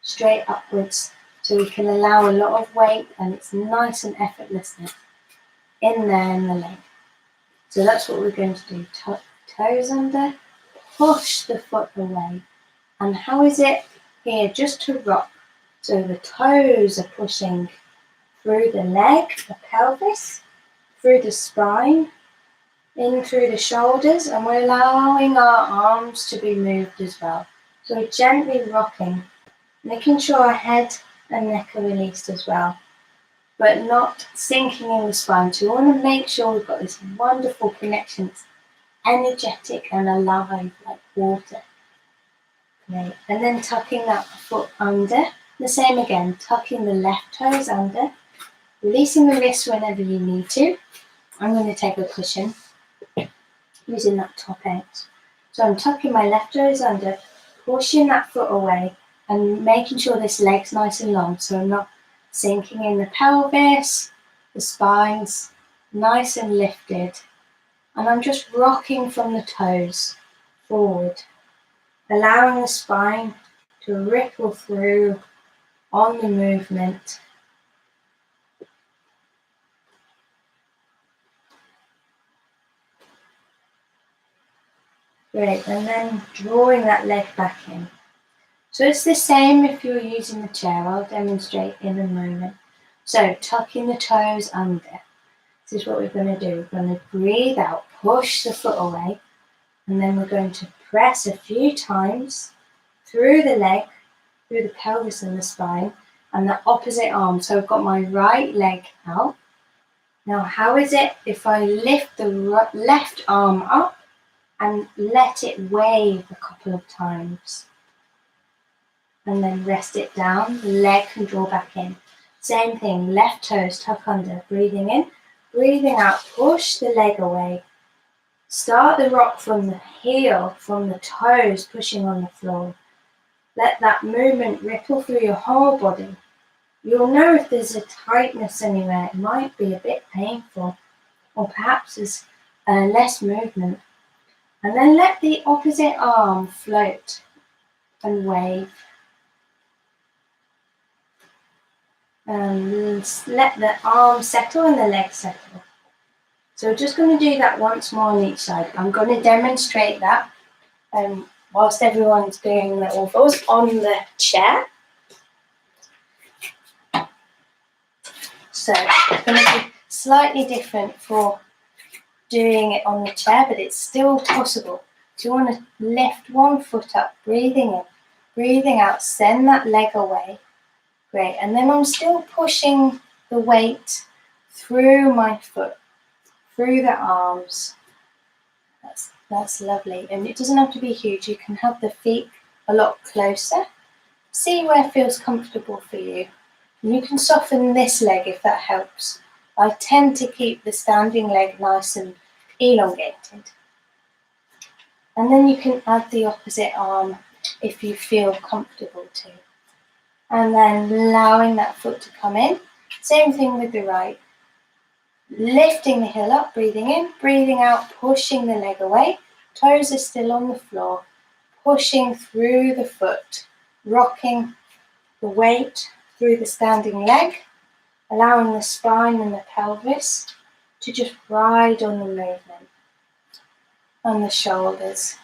straight upwards. So we can allow a lot of weight and it's nice and effortless in there in the leg. So that's what we're going to do. Tuck toes under, push the foot away. And how is it here? Just to rock. So the toes are pushing through the leg, the pelvis, through the spine, in through the shoulders, and we're allowing our arms to be moved as well. So we're gently rocking, making sure our head and neck are released as well, but not sinking in the spine. So we want to make sure we've got this wonderful connection. It's energetic and alive like water. Great. And then tucking that foot under. The same again, tucking the left toes under, releasing the wrists whenever you need to. I'm going to take a cushion using that top edge. So I'm tucking my left toes under, pushing that foot away and making sure this leg's nice and long so I'm not sinking in the pelvis, the spine's nice and lifted. And I'm just rocking from the toes forward, allowing the spine to ripple through on the movement. Great, and then drawing that leg back in. So it's the same if you're using the chair. I'll demonstrate in a moment. So tucking the toes under. This is what we're going to do. We're going to breathe out, push the foot away, and then we're going to press a few times through the leg, through the pelvis and the spine, and the opposite arm. So I've got my right leg out. Now, how is it if I lift the left arm up and let it wave a couple of times? And then rest it down, the leg can draw back in. Same thing, left toes tuck under, breathing in, breathing out, push the leg away. Start the rock from the heel, from the toes, pushing on the floor. Let that movement ripple through your whole body. You'll know if there's a tightness anywhere. It might be a bit painful, or perhaps there's less movement. And then let the opposite arm float and wave. Let the arm settle and the leg settle. So we're just going to do that once more on each side. I'm going to demonstrate that whilst everyone's doing the all fours on the chair. So it's going to be slightly different for doing it on the chair, but it's still possible. So you want to lift one foot up, breathing in, Breathing out, send that leg away. Great, and then I'm still pushing the weight through my foot, through the arms. That's lovely, and it doesn't have to be huge. You can have the feet a lot closer. See where feels comfortable for you. And you can soften this leg if that helps. I tend to keep the standing leg nice and elongated. And then you can add the opposite arm if you feel comfortable to. And then allowing that foot to come in. Same thing with the right. Lifting the heel up, breathing in, breathing out, pushing the leg away. Toes are still on the floor. Pushing through the foot, rocking the weight through the standing leg, allowing the spine and the pelvis to just ride on the movement, on the shoulders,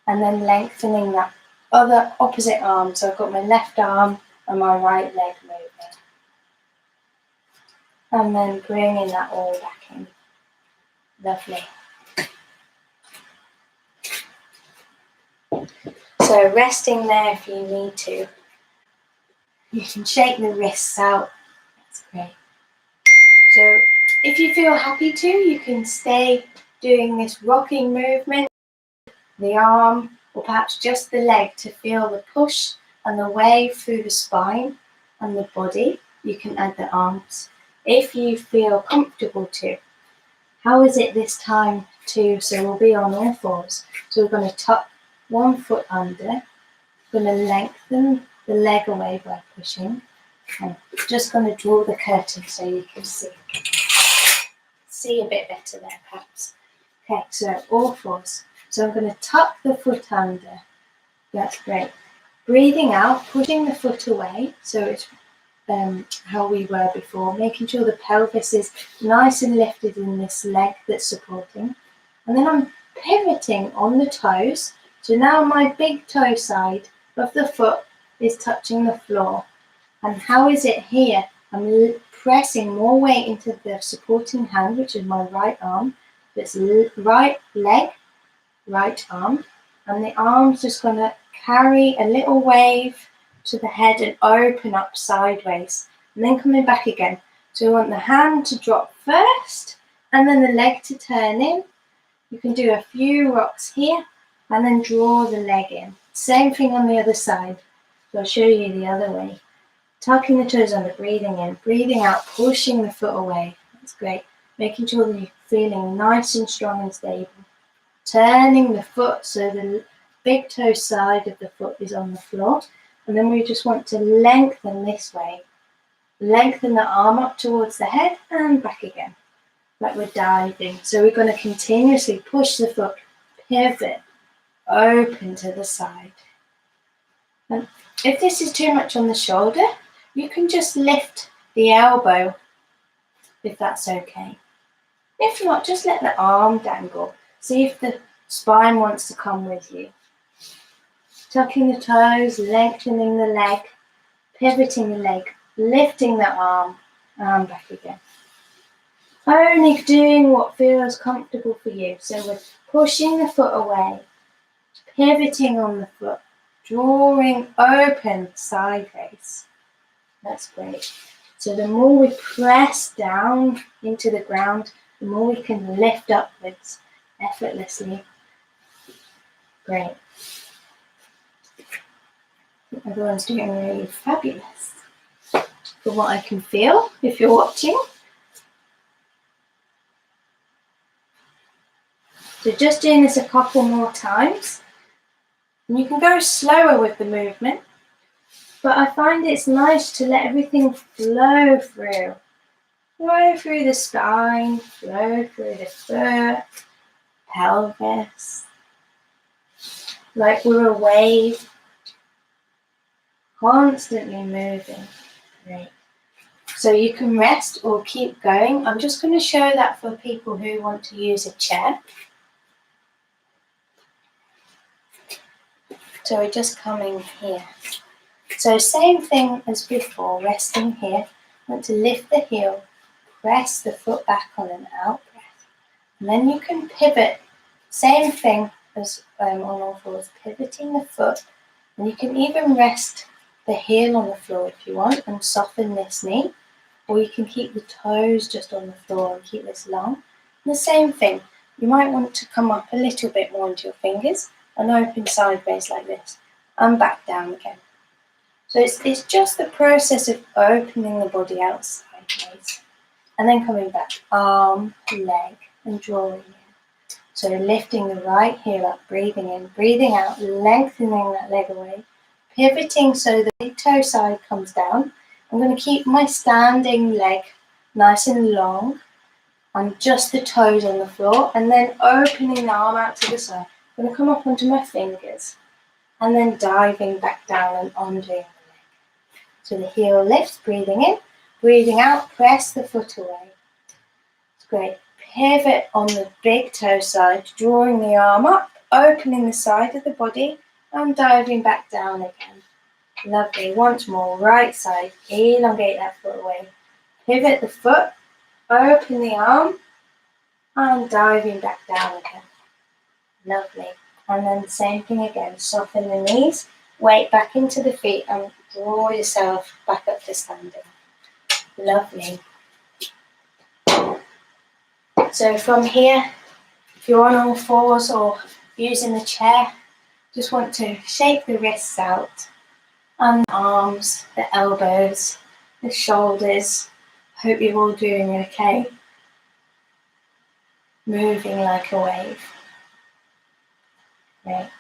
and then lengthening that other opposite arm. So I've got my left arm and my right leg moving. And then bringing that all back in. Lovely. So resting there if you need to. You can shake the wrists out. That's great. So if you feel happy to, you can stay doing this rocking movement, the arm, or perhaps just the leg to feel the push and the wave through the spine and the body. You can add the arms if you feel comfortable to. How is it this time too? So we'll be on all fours. So we're going to tuck one foot under. We're going to lengthen the leg away by pushing. I'm just going to draw the curtain so you can see a bit better there perhaps. Okay, so all fours. So I'm going to tuck the foot under. That's great. Breathing out, pushing the foot away. So it's how we were before, making sure the pelvis is nice and lifted in this leg that's supporting. And then I'm pivoting on the toes. So now my big toe side of the foot is touching the floor. And how is it here? I'm pressing more weight into the supporting hand, which is my right arm. It's right leg, right arm. And the arm's just going to carry a little wave to the head and open up sideways. And then coming back again. So we want the hand to drop first and then the leg to turn in. You can do a few rocks here and then draw the leg in. Same thing on the other side. So I'll show you the other way. Tucking the toes under, breathing in, breathing out, pushing the foot away. That's great. Making sure that you're feeling nice and strong and stable. Turning the foot so the big toe side of the foot is on the floor. And then we just want to lengthen this way. Lengthen the arm up towards the head and back again. Like we're diving. So we're going to continuously push the foot, pivot, open to the side. And if this is too much on the shoulder, you can just lift the elbow if that's okay. If not, just let the arm dangle. See if the spine wants to come with you. Tucking the toes, lengthening the leg, pivoting the leg, lifting the arm, and back again. Only doing what feels comfortable for you. So we're pushing the foot away, pivoting on the foot, drawing open sideways. That's great. So the more we press down into the ground, the more we can lift upwards effortlessly. Great. Everyone's doing really fabulous. From what I can feel, if you're watching. So just doing this a couple more times. And you can go slower with the movement. But I find it's nice to let everything flow through. Flow through the spine, flow through the foot, pelvis. Like we're a wave. Constantly moving. Great. So you can rest or keep going. I'm just going to show that for people who want to use a chair. So we're just coming here. So same thing as before, resting here. Want to lift the heel, press the foot back on an out breath. And then you can pivot. Same thing as on all fours, pivoting the foot, And you can even rest the heel on the floor if you want and soften this knee, or you can keep the toes just on the floor and keep this long. And the same thing, you might want to come up a little bit more into your fingers and open sideways like this and back down again. So it's just the process of opening the body out sideways and then coming back, arm, leg, and drawing in. So lifting the right heel up, breathing in, breathing out, lengthening that leg away, pivoting so the big toe side comes down. I'm going to keep my standing leg nice and long and just the toes on the floor, and then opening the arm out to the side. I'm going to come up onto my fingers and then diving back down and onto the leg. So the heel lifts, breathing in, breathing out, press the foot away. It's great. Pivot on the big toe side, drawing the arm up, opening the side of the body and diving back down again. Lovely. Once more, right side, elongate that foot away. Pivot the foot, open the arm and diving back down again. Lovely. And then the same thing again, soften the knees, weight back into the feet and draw yourself back up to standing. Lovely. So from here, if you're on all fours or using the chair, just want to shake the wrists out and the arms, the elbows, the shoulders. Hope you're all doing okay. Moving like a wave. Great.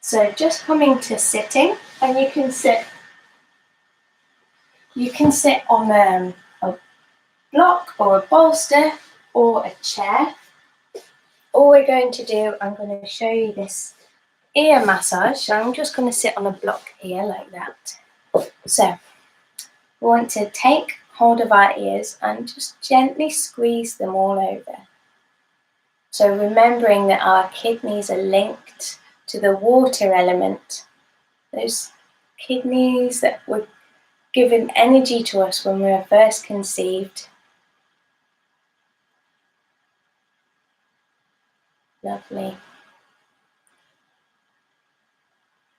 So just coming to sitting, and you can sit on a block or a bolster or a chair. All we're going to do, I'm going to show you this ear massage. So I'm just going to sit on a block here like that. So we want to take hold of our ears and just gently squeeze them all over. So remembering that our kidneys are linked to the water element, those kidneys that were given energy to us when we were first conceived. Lovely.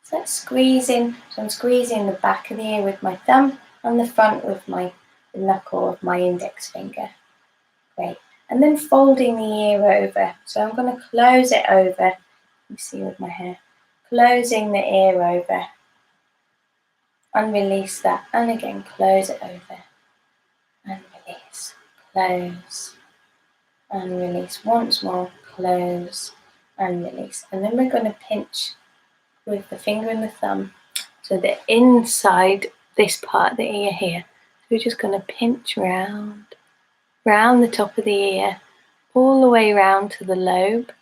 So that's squeezing. So I'm squeezing the back of the ear with my thumb and the front with the knuckle of my index finger. Great. And then folding the ear over. So I'm going to close it over. You see with my hair. Closing the ear over. And release that. And again, close it over. And release. Close. And release. Once more. Close. And release. And then we're going to pinch with the finger and the thumb. So the inside, this part of the ear here. So we're just going to pinch round the top of the ear, all the way round to the lobe.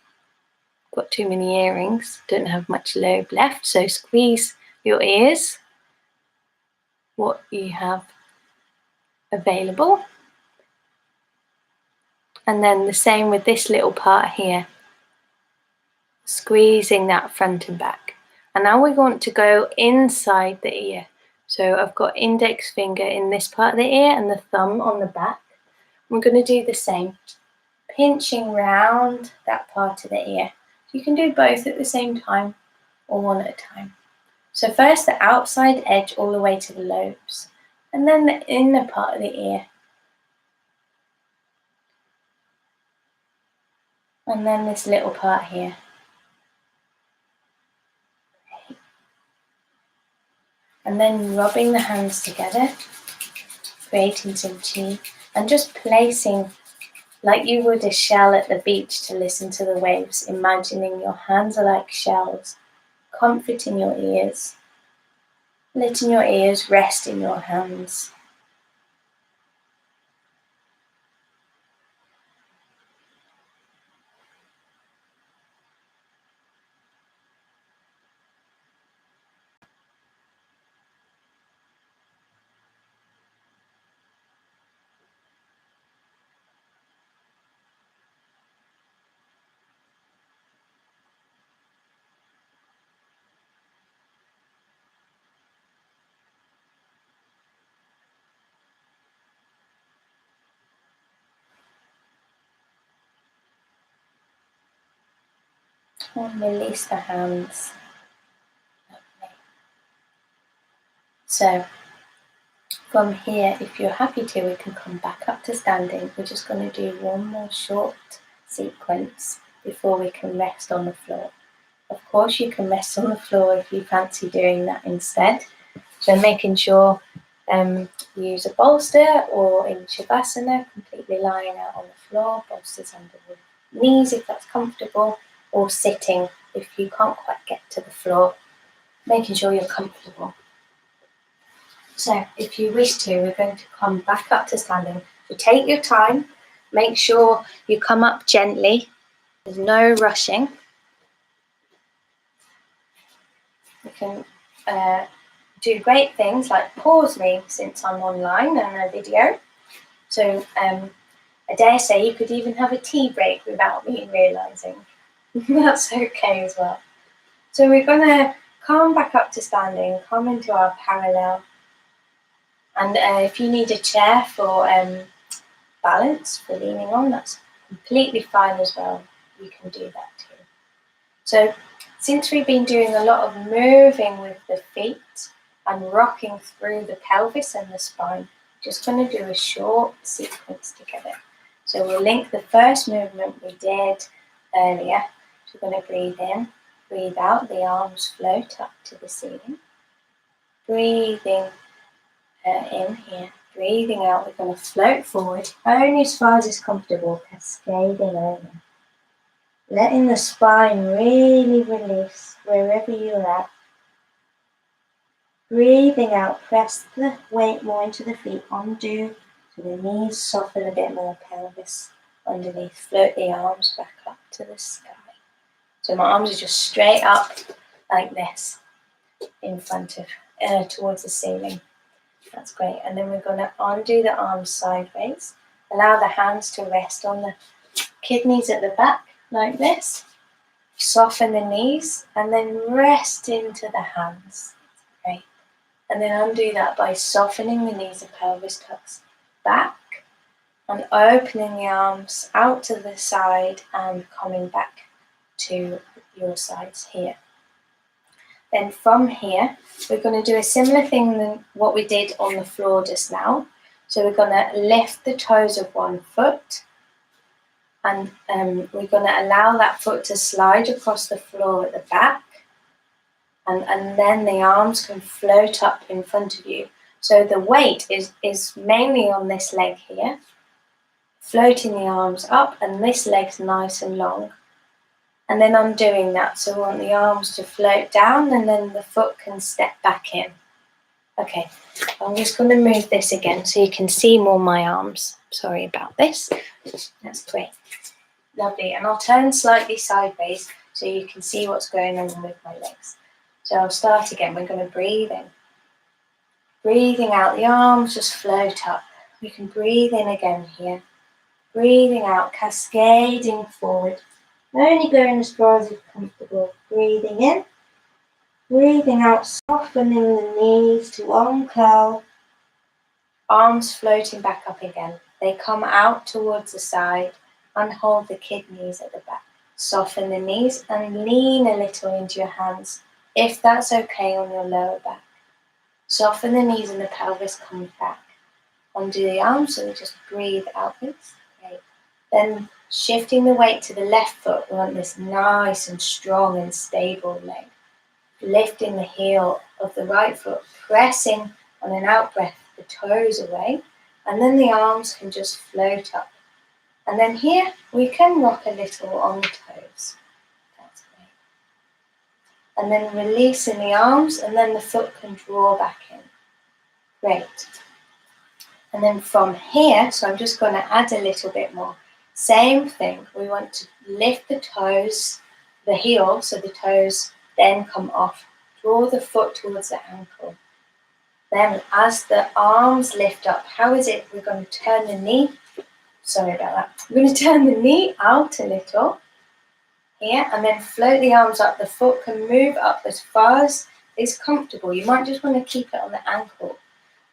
Got too many earrings, don't have much lobe left, so squeeze your ears, what you have available. And then the same with this little part here, squeezing that front and back. And now we want to go inside the ear. So I've got index finger in this part of the ear and the thumb on the back. We're going to do the same, pinching round that part of the ear. You can do both at the same time or one at a time. So first the outside edge all the way to the lobes, and then the inner part of the ear. And then this little part here. And then rubbing the hands together, creating some chi, and just placing like you would a shell at the beach to listen to the waves, imagining your hands are like shells, comforting your ears, letting your ears rest in your hands. And release the hands. So from here, if you're happy to, we can come back up to standing. We're just going to do one more short sequence before we can rest on the floor. Of course, you can rest on the floor if you fancy doing that instead. So making sure you use a bolster, or in Shavasana, completely lying out on the floor, bolsters under the knees if that's comfortable, or sitting if you can't quite get to the floor, making sure you're comfortable. So if you wish to, we're going to come back up to standing. So take your time, make sure you come up gently, there's no rushing. You can do great things like pause me since I'm online and a video. So I dare say you could even have a tea break without me realising. That's okay as well. So we're going to come back up to standing, come into our parallel. And if you need a chair for balance, for leaning on, that's completely fine as well. You can do that too. So since we've been doing a lot of moving with the feet and rocking through the pelvis and the spine, just going to do a short sequence together. So we'll link the first movement we did earlier. So we're going to breathe in, breathe out, the arms float up to the ceiling. Breathing in here, breathing out, we're going to float forward, only as far as it's comfortable, cascading over. Letting the spine really release wherever you're at. Breathing out, press the weight more into the feet, undo, so the knees soften a bit more, pelvis underneath. Float the arms back up to the sky. So my arms are just straight up like this, in front of, towards the ceiling. That's great. And then we're going to undo the arms sideways. Allow the hands to rest on the kidneys at the back, like this. Soften the knees, and then rest into the hands. Great. And then undo that by softening the knees, the pelvis tucks back, and opening the arms out to the side and coming back to your sides here. Then from here, we're going to do a similar thing than what we did on the floor just now. So we're going to lift the toes of one foot, and we're going to allow that foot to slide across the floor at the back, and then the arms can float up in front of you. So the weight is mainly on this leg here, floating the arms up, and this leg's nice and long. And then undoing that, so we want the arms to float down, and then the foot can step back in. Okay, I'm just going to move this again so you can see more my arms. Sorry about this. That's great. Lovely. And I'll turn slightly sideways so you can see what's going on with my legs. So I'll start again. We're going to breathe in. Breathing out, the arms just float up. We can breathe in again here. Breathing out, cascading forward. Only going as far as you're comfortable. Breathing in. Breathing out, softening the knees to uncurl. Arms floating back up again. They come out towards the side. Unhold the kidneys at the back. Soften the knees and lean a little into your hands, if that's okay, on your lower back. Soften the knees and the pelvis comes back. Undo the arms, so we just breathe outwards. Great. Then shifting the weight to the left foot, we want this nice and strong and stable leg. Lifting the heel of the right foot, pressing on an out breath the toes away, and then the arms can just float up. And then here we can rock a little on the toes. That's great. And then releasing the arms, and then the foot can draw back in. Great. And then from here, so I'm just going to add a little bit more. Same thing, we want to lift the toes, the heel, so the toes then come off. Draw the foot towards the ankle. Then as the arms lift up, how is it? We're going to turn the knee, sorry about that. We're going to turn the knee out a little here, and then float the arms up. The foot can move up as far as is comfortable. You might just want to keep it on the ankle.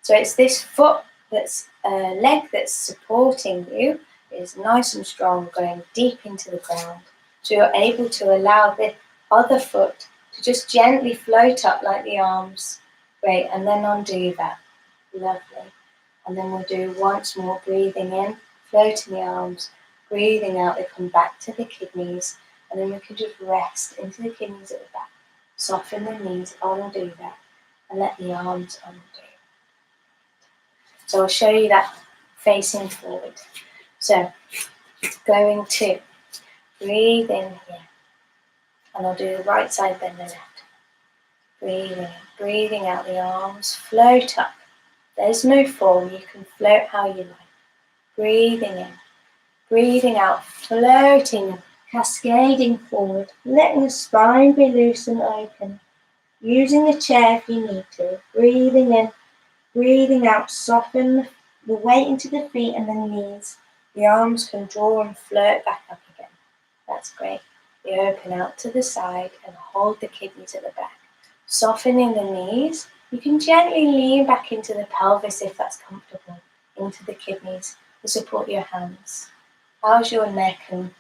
So it's this foot that's leg that's supporting you is nice and strong, going deep into the ground. So you're able to allow the other foot to just gently float up like the arms, Great, and then undo that. Lovely. And then we'll do once more, breathing in, floating the arms, breathing out, they come back to the kidneys, and then we can just rest into the kidneys at the back. Soften the knees, undo that, and let the arms undo. So I'll show you that facing forward. So going to breathe in here, and I'll do the right side, then the left. Breathing in, breathing out, the arms float up. There's no form, you can float how you like. Breathing in, breathing out, floating, cascading forward, letting the spine be loose and open. Using the chair if you need to. Breathing in, breathing out, soften the weight into the feet and the knees. The arms can draw and float back up again. That's great. You open out to the side and hold the kidneys at the back. Softening the knees. You can gently lean back into the pelvis if that's comfortable, into the kidneys to support your hands. How's your neck and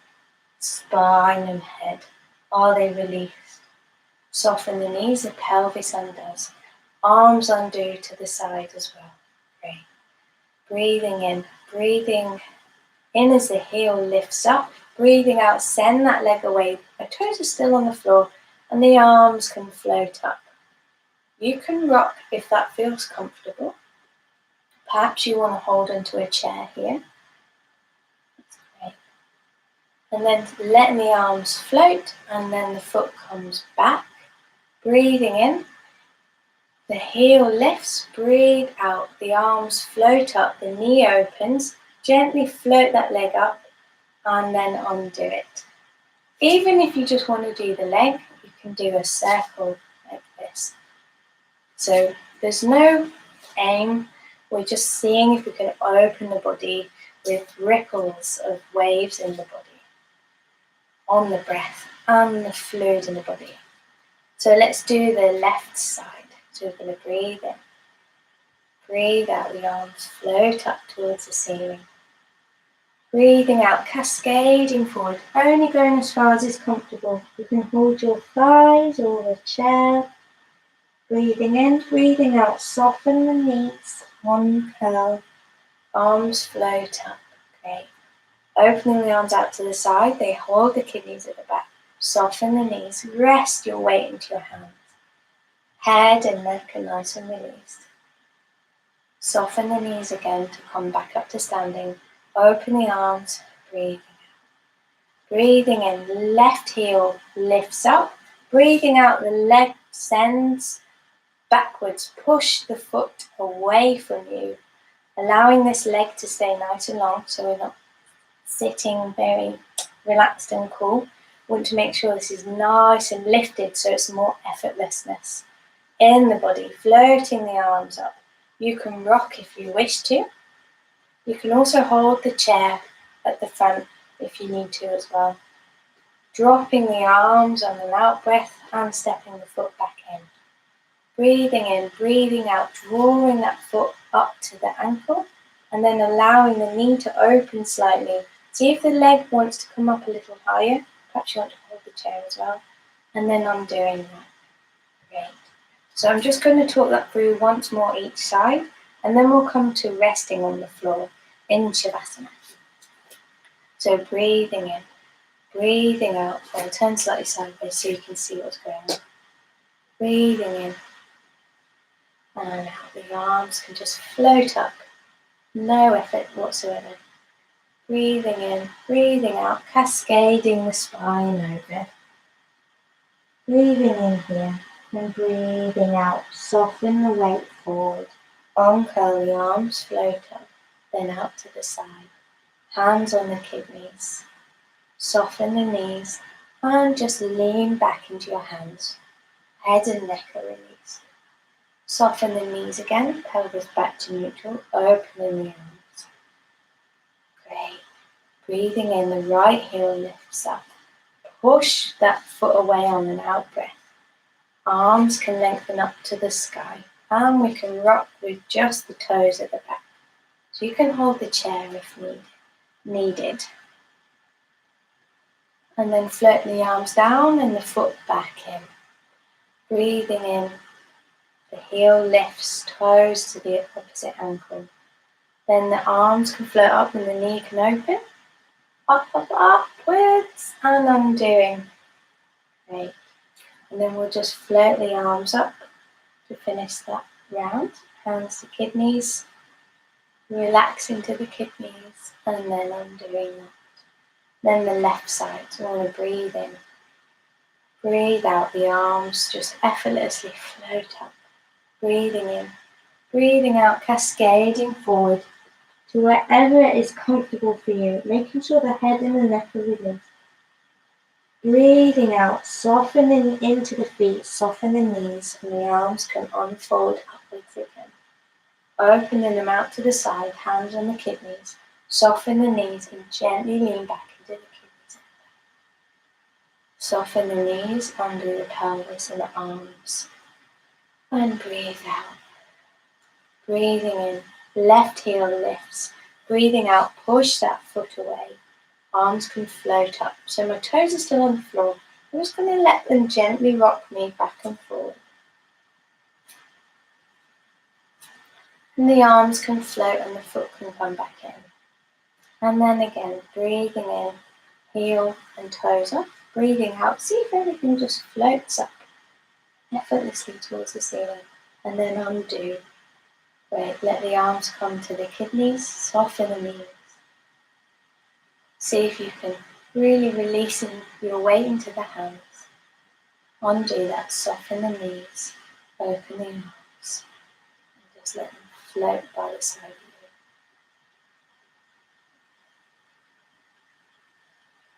spine and head? Are they released? Soften the knees, the pelvis undoes. Arms undo to the side as well. Great. Breathing in as the heel lifts up. Breathing out, send that leg away. My toes are still on the floor and the arms can float up. You can rock if that feels comfortable. Perhaps you want to hold onto a chair here. That's great. And then letting the arms float and then the foot comes back. Breathing in. The heel lifts, breathe out. The arms float up, the knee opens. Gently float that leg up and then undo it. Even if you just want to do the leg, you can do a circle like this. So there's no aim, we're just seeing if we can open the body with ripples of waves in the body, on the breath and the fluid in the body. So let's do the left side. So we're going to breathe in, breathe out, the arms float up towards the ceiling. Breathing out, cascading forward, only going as far as is comfortable. You can hold your thighs or the chair. Breathing in, breathing out, soften the knees, one curl, arms float up, great. Opening the arms out to the side, they hold the kidneys at the back. Soften the knees, rest your weight into your hands. Head and neck are nice and released. Soften the knees again to come back up to standing. Open the arms, breathing out. Breathing in, left heel lifts up. Breathing out, the leg sends backwards, push the foot away from you, allowing this leg to stay nice and long so we're not sitting very relaxed and cool. Want to make sure this is nice and lifted so it's more effortlessness in the body, floating the arms up. You can rock if you wish to. You can also hold the chair at the front if you need to as well. Dropping the arms on an out breath and stepping the foot back in. Breathing in, breathing out, drawing that foot up to the ankle and then allowing the knee to open slightly. See if the leg wants to come up a little higher. Perhaps you want to hold the chair as well. And then undoing that. Great. So I'm just going to talk that through once more each side and then we'll come to resting on the floor in Shavasana. So breathing in, breathing out. I'll turn slightly sideways so you can see what's going on. Breathing in. And out, the arms can just float up, no effort whatsoever. Breathing in, breathing out, cascading the spine over. Breathing in here and breathing out, soften the weight forward. Uncurl the arms, float up, then out to the side. Hands on the kidneys. Soften the knees and just lean back into your hands. Head and neck are released. Soften the knees again, pelvis back to neutral, opening the arms. Great. Breathing in, the right heel lifts up. Push that foot away on an out breath. Arms can lengthen up to the sky, and we can rock with just the toes at the back. So you can hold the chair if needed. And then float the arms down and the foot back in. Breathing in, The heel lifts, toes to the opposite ankle. Then the arms can float up and the knee can open. Up, upwards, and undoing. Great. And then we'll just float the arms up to finish that round. Hands to kidneys. Relax into the kidneys and then undoing that. Then the left side, so I want to breathe in. Breathe out, the arms just effortlessly float up. Breathing in, breathing out, cascading forward to wherever is comfortable for you, making sure the head and the neck are released. Breathing out, softening into the feet, soften the knees, and the arms can unfold upwards again. Opening them out to the side, hands on the kidneys, soften the knees and gently lean back into the kidneys. Soften the knees under the pelvis and the arms. And breathe out. Breathing in, left heel lifts. Breathing out, push that foot away. Arms can float up. So my toes are still on the floor. I'm just going to let them gently rock me back and forward. And the arms can float and the foot can come back in. And then again, breathing in, heel and toes up. Breathing out, see if everything just floats up effortlessly towards the ceiling. And then undo. Great, let the arms come to the kidneys, soften the knees. See if you can really release your weight into the hands. Undo that, soften the knees, open the arms, and just let them float by the side of you.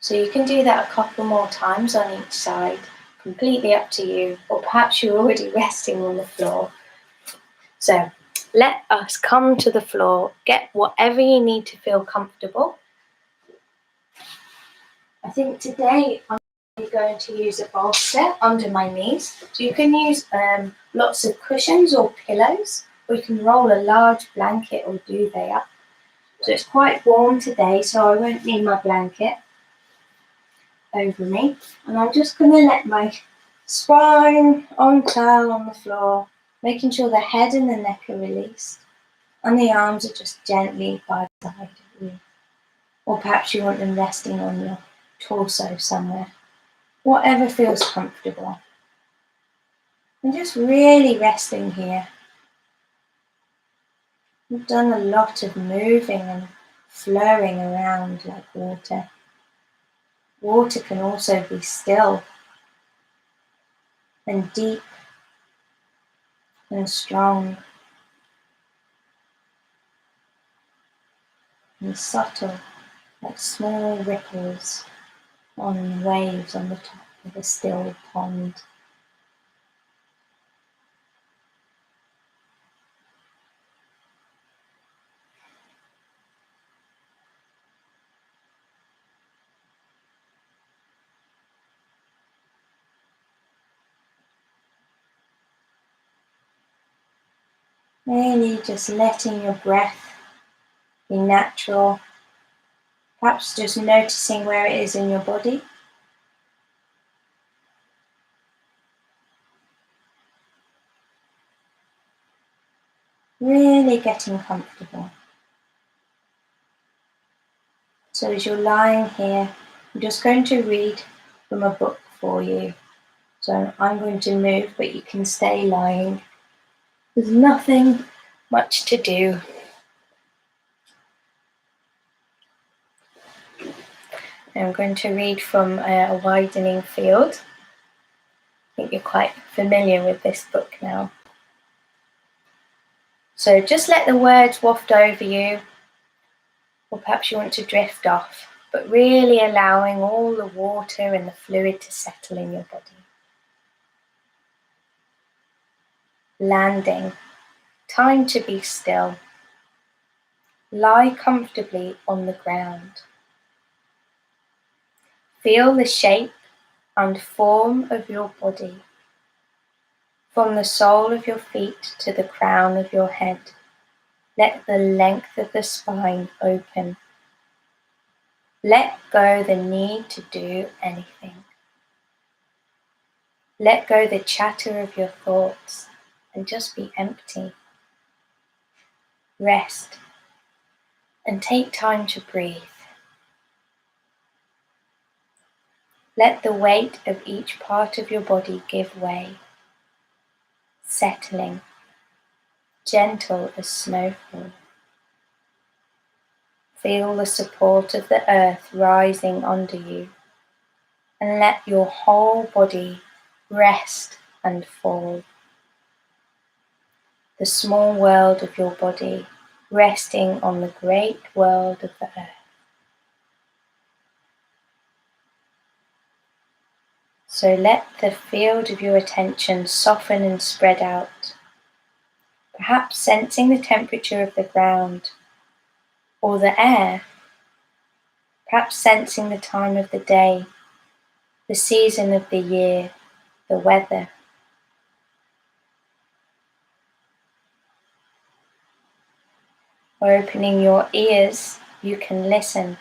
So you can do that a couple more times on each side, completely up to you, or perhaps you're already resting on the floor. So let us come to the floor, get whatever you need to feel comfortable. I think today I'm going to use a bolster under my knees. So you can use lots of cushions or pillows, or you can roll a large blanket or duvet up. So it's quite warm today, so I won't need my blanket over me. And I'm just going to let my spine uncurl on the floor, making sure the head and the neck are released. And the arms are just gently by the side of you. Or perhaps you want them resting on your torso somewhere. Whatever feels comfortable. And just really resting here. We've done a lot of moving and flowing around like water. Water can also be still and deep and strong and subtle, like small ripples on waves on the top of a still pond. Really just letting your breath be natural, perhaps just noticing where it is in your body. Really getting comfortable. So as you're lying here, I'm just going to read from a book for you. So I'm going to move, but you can stay lying. There's nothing much to do. I'm going to read from A Widening Field. I think you're quite familiar with this book now. So just let the words waft over you, or perhaps you want to drift off, but really allowing all the water and the fluid to settle in your body. Landing. Time to be still. Lie comfortably on the ground. Feel the shape and form of your body, from the sole of your feet to the crown of your head. Let the length of the spine open. Let go the need to do anything. Let go the chatter of your thoughts. and just be empty. Rest and take time to breathe. Let the weight of each part of your body give way, settling, gentle as snowfall. Feel the support of the earth rising under you, and let your whole body rest and fall. The small world of your body resting on the great world of the earth. So let the field of your attention soften and spread out, perhaps sensing the temperature of the ground or the air, perhaps sensing the time of the day, the season of the year, the weather. Opening your ears, you can listen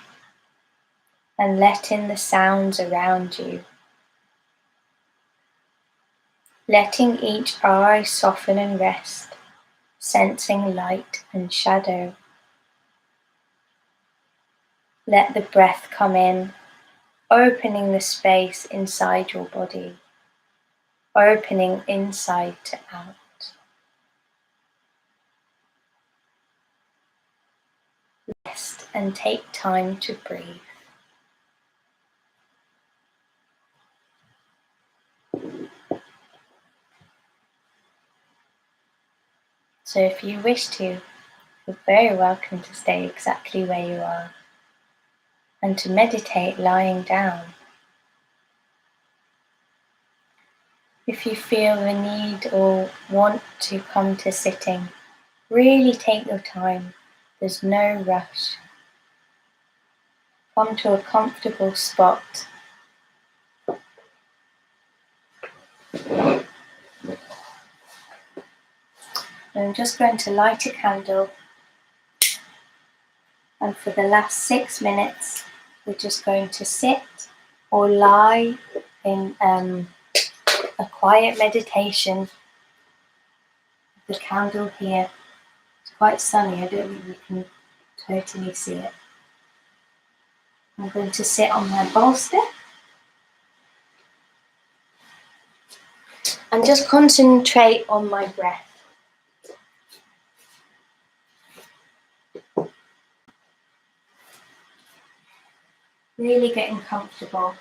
and let in the sounds around you. Letting each eye soften and rest, sensing light and shadow. Let the breath come in, opening the space inside your body, opening inside to out. Rest and take time to breathe. So if you wish to, you're very welcome to stay exactly where you are and to meditate lying down. If you feel the need or want to come to sitting, really take your time. There's no rush. Come to a comfortable spot. I'm just going to light a candle, and for the last 6 minutes we're just going to sit or lie in a quiet meditation. The candle here, it's quite sunny, I don't think you can totally see it. I'm going to sit on my bolster and just concentrate on my breath. Really getting comfortable.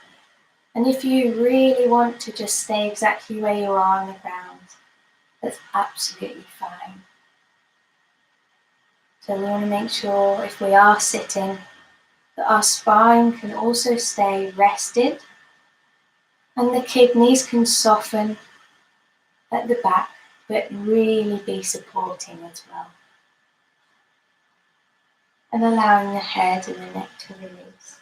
And if you really want to just stay exactly where you are on the ground, that's absolutely fine. So we want to make sure, if we are sitting, that our spine can also stay rested and the kidneys can soften at the back, but really be supporting as well. And allowing the head and the neck to release.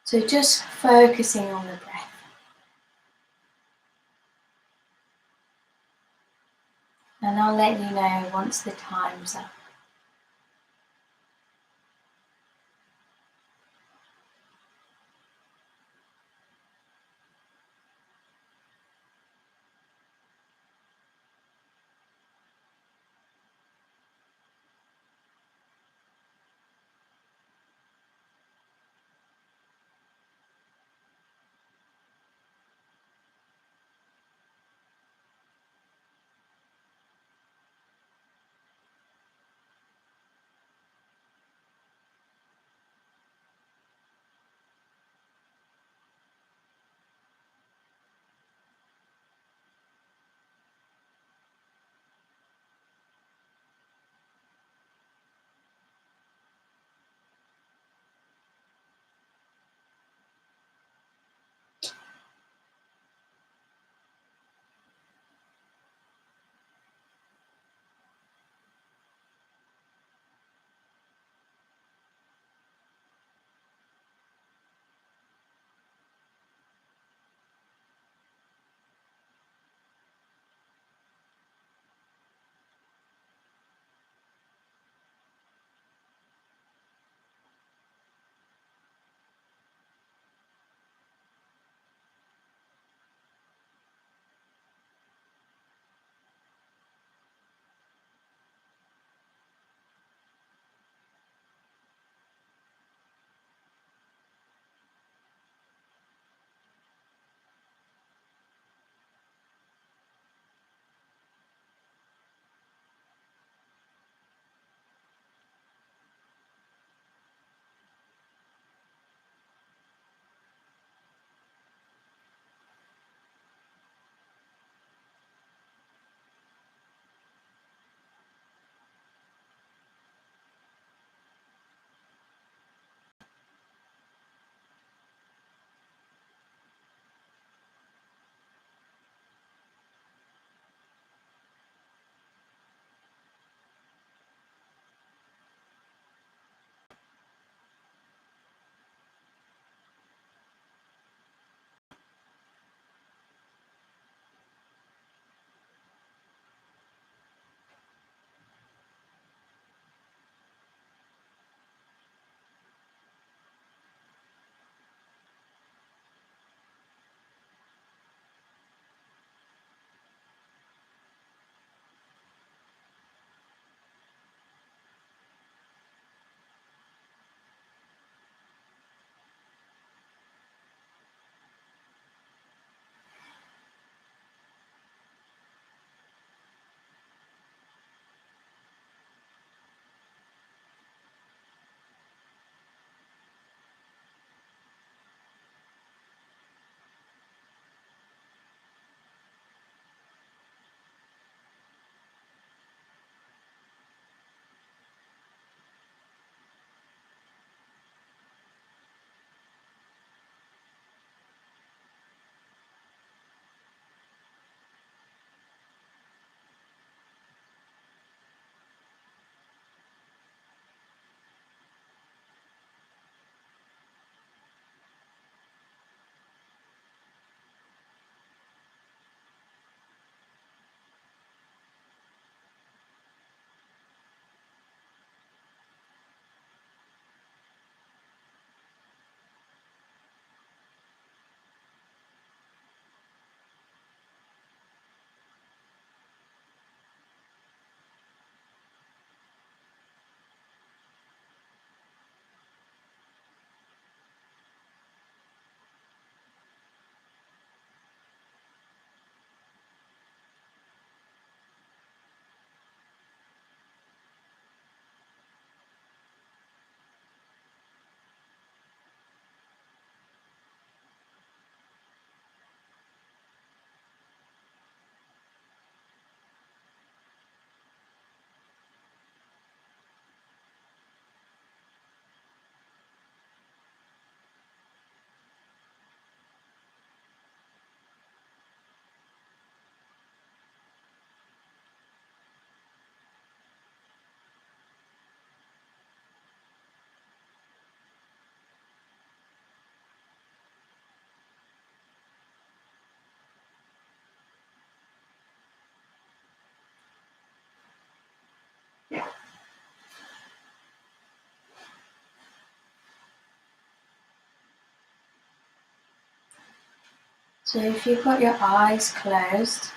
So just focusing on the breath. And I'll let you know once the time's up. So if you've got your eyes closed,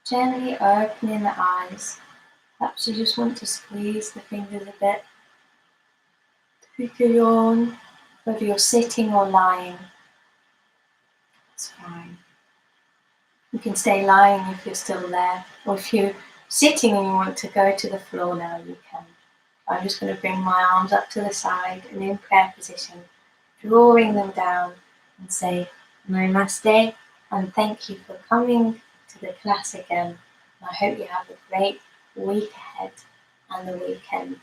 gently opening the eyes. Perhaps you just want to squeeze the fingers a bit. Take a yawn, whether you're sitting or lying. It's fine. You can stay lying if you're still there, or if you're sitting and you want to go to the floor now, you can. I'm just going to bring my arms up to the side and in prayer position, drawing them down and say Namaste and thank you for coming to the class again. I hope you have a great week ahead and the weekend.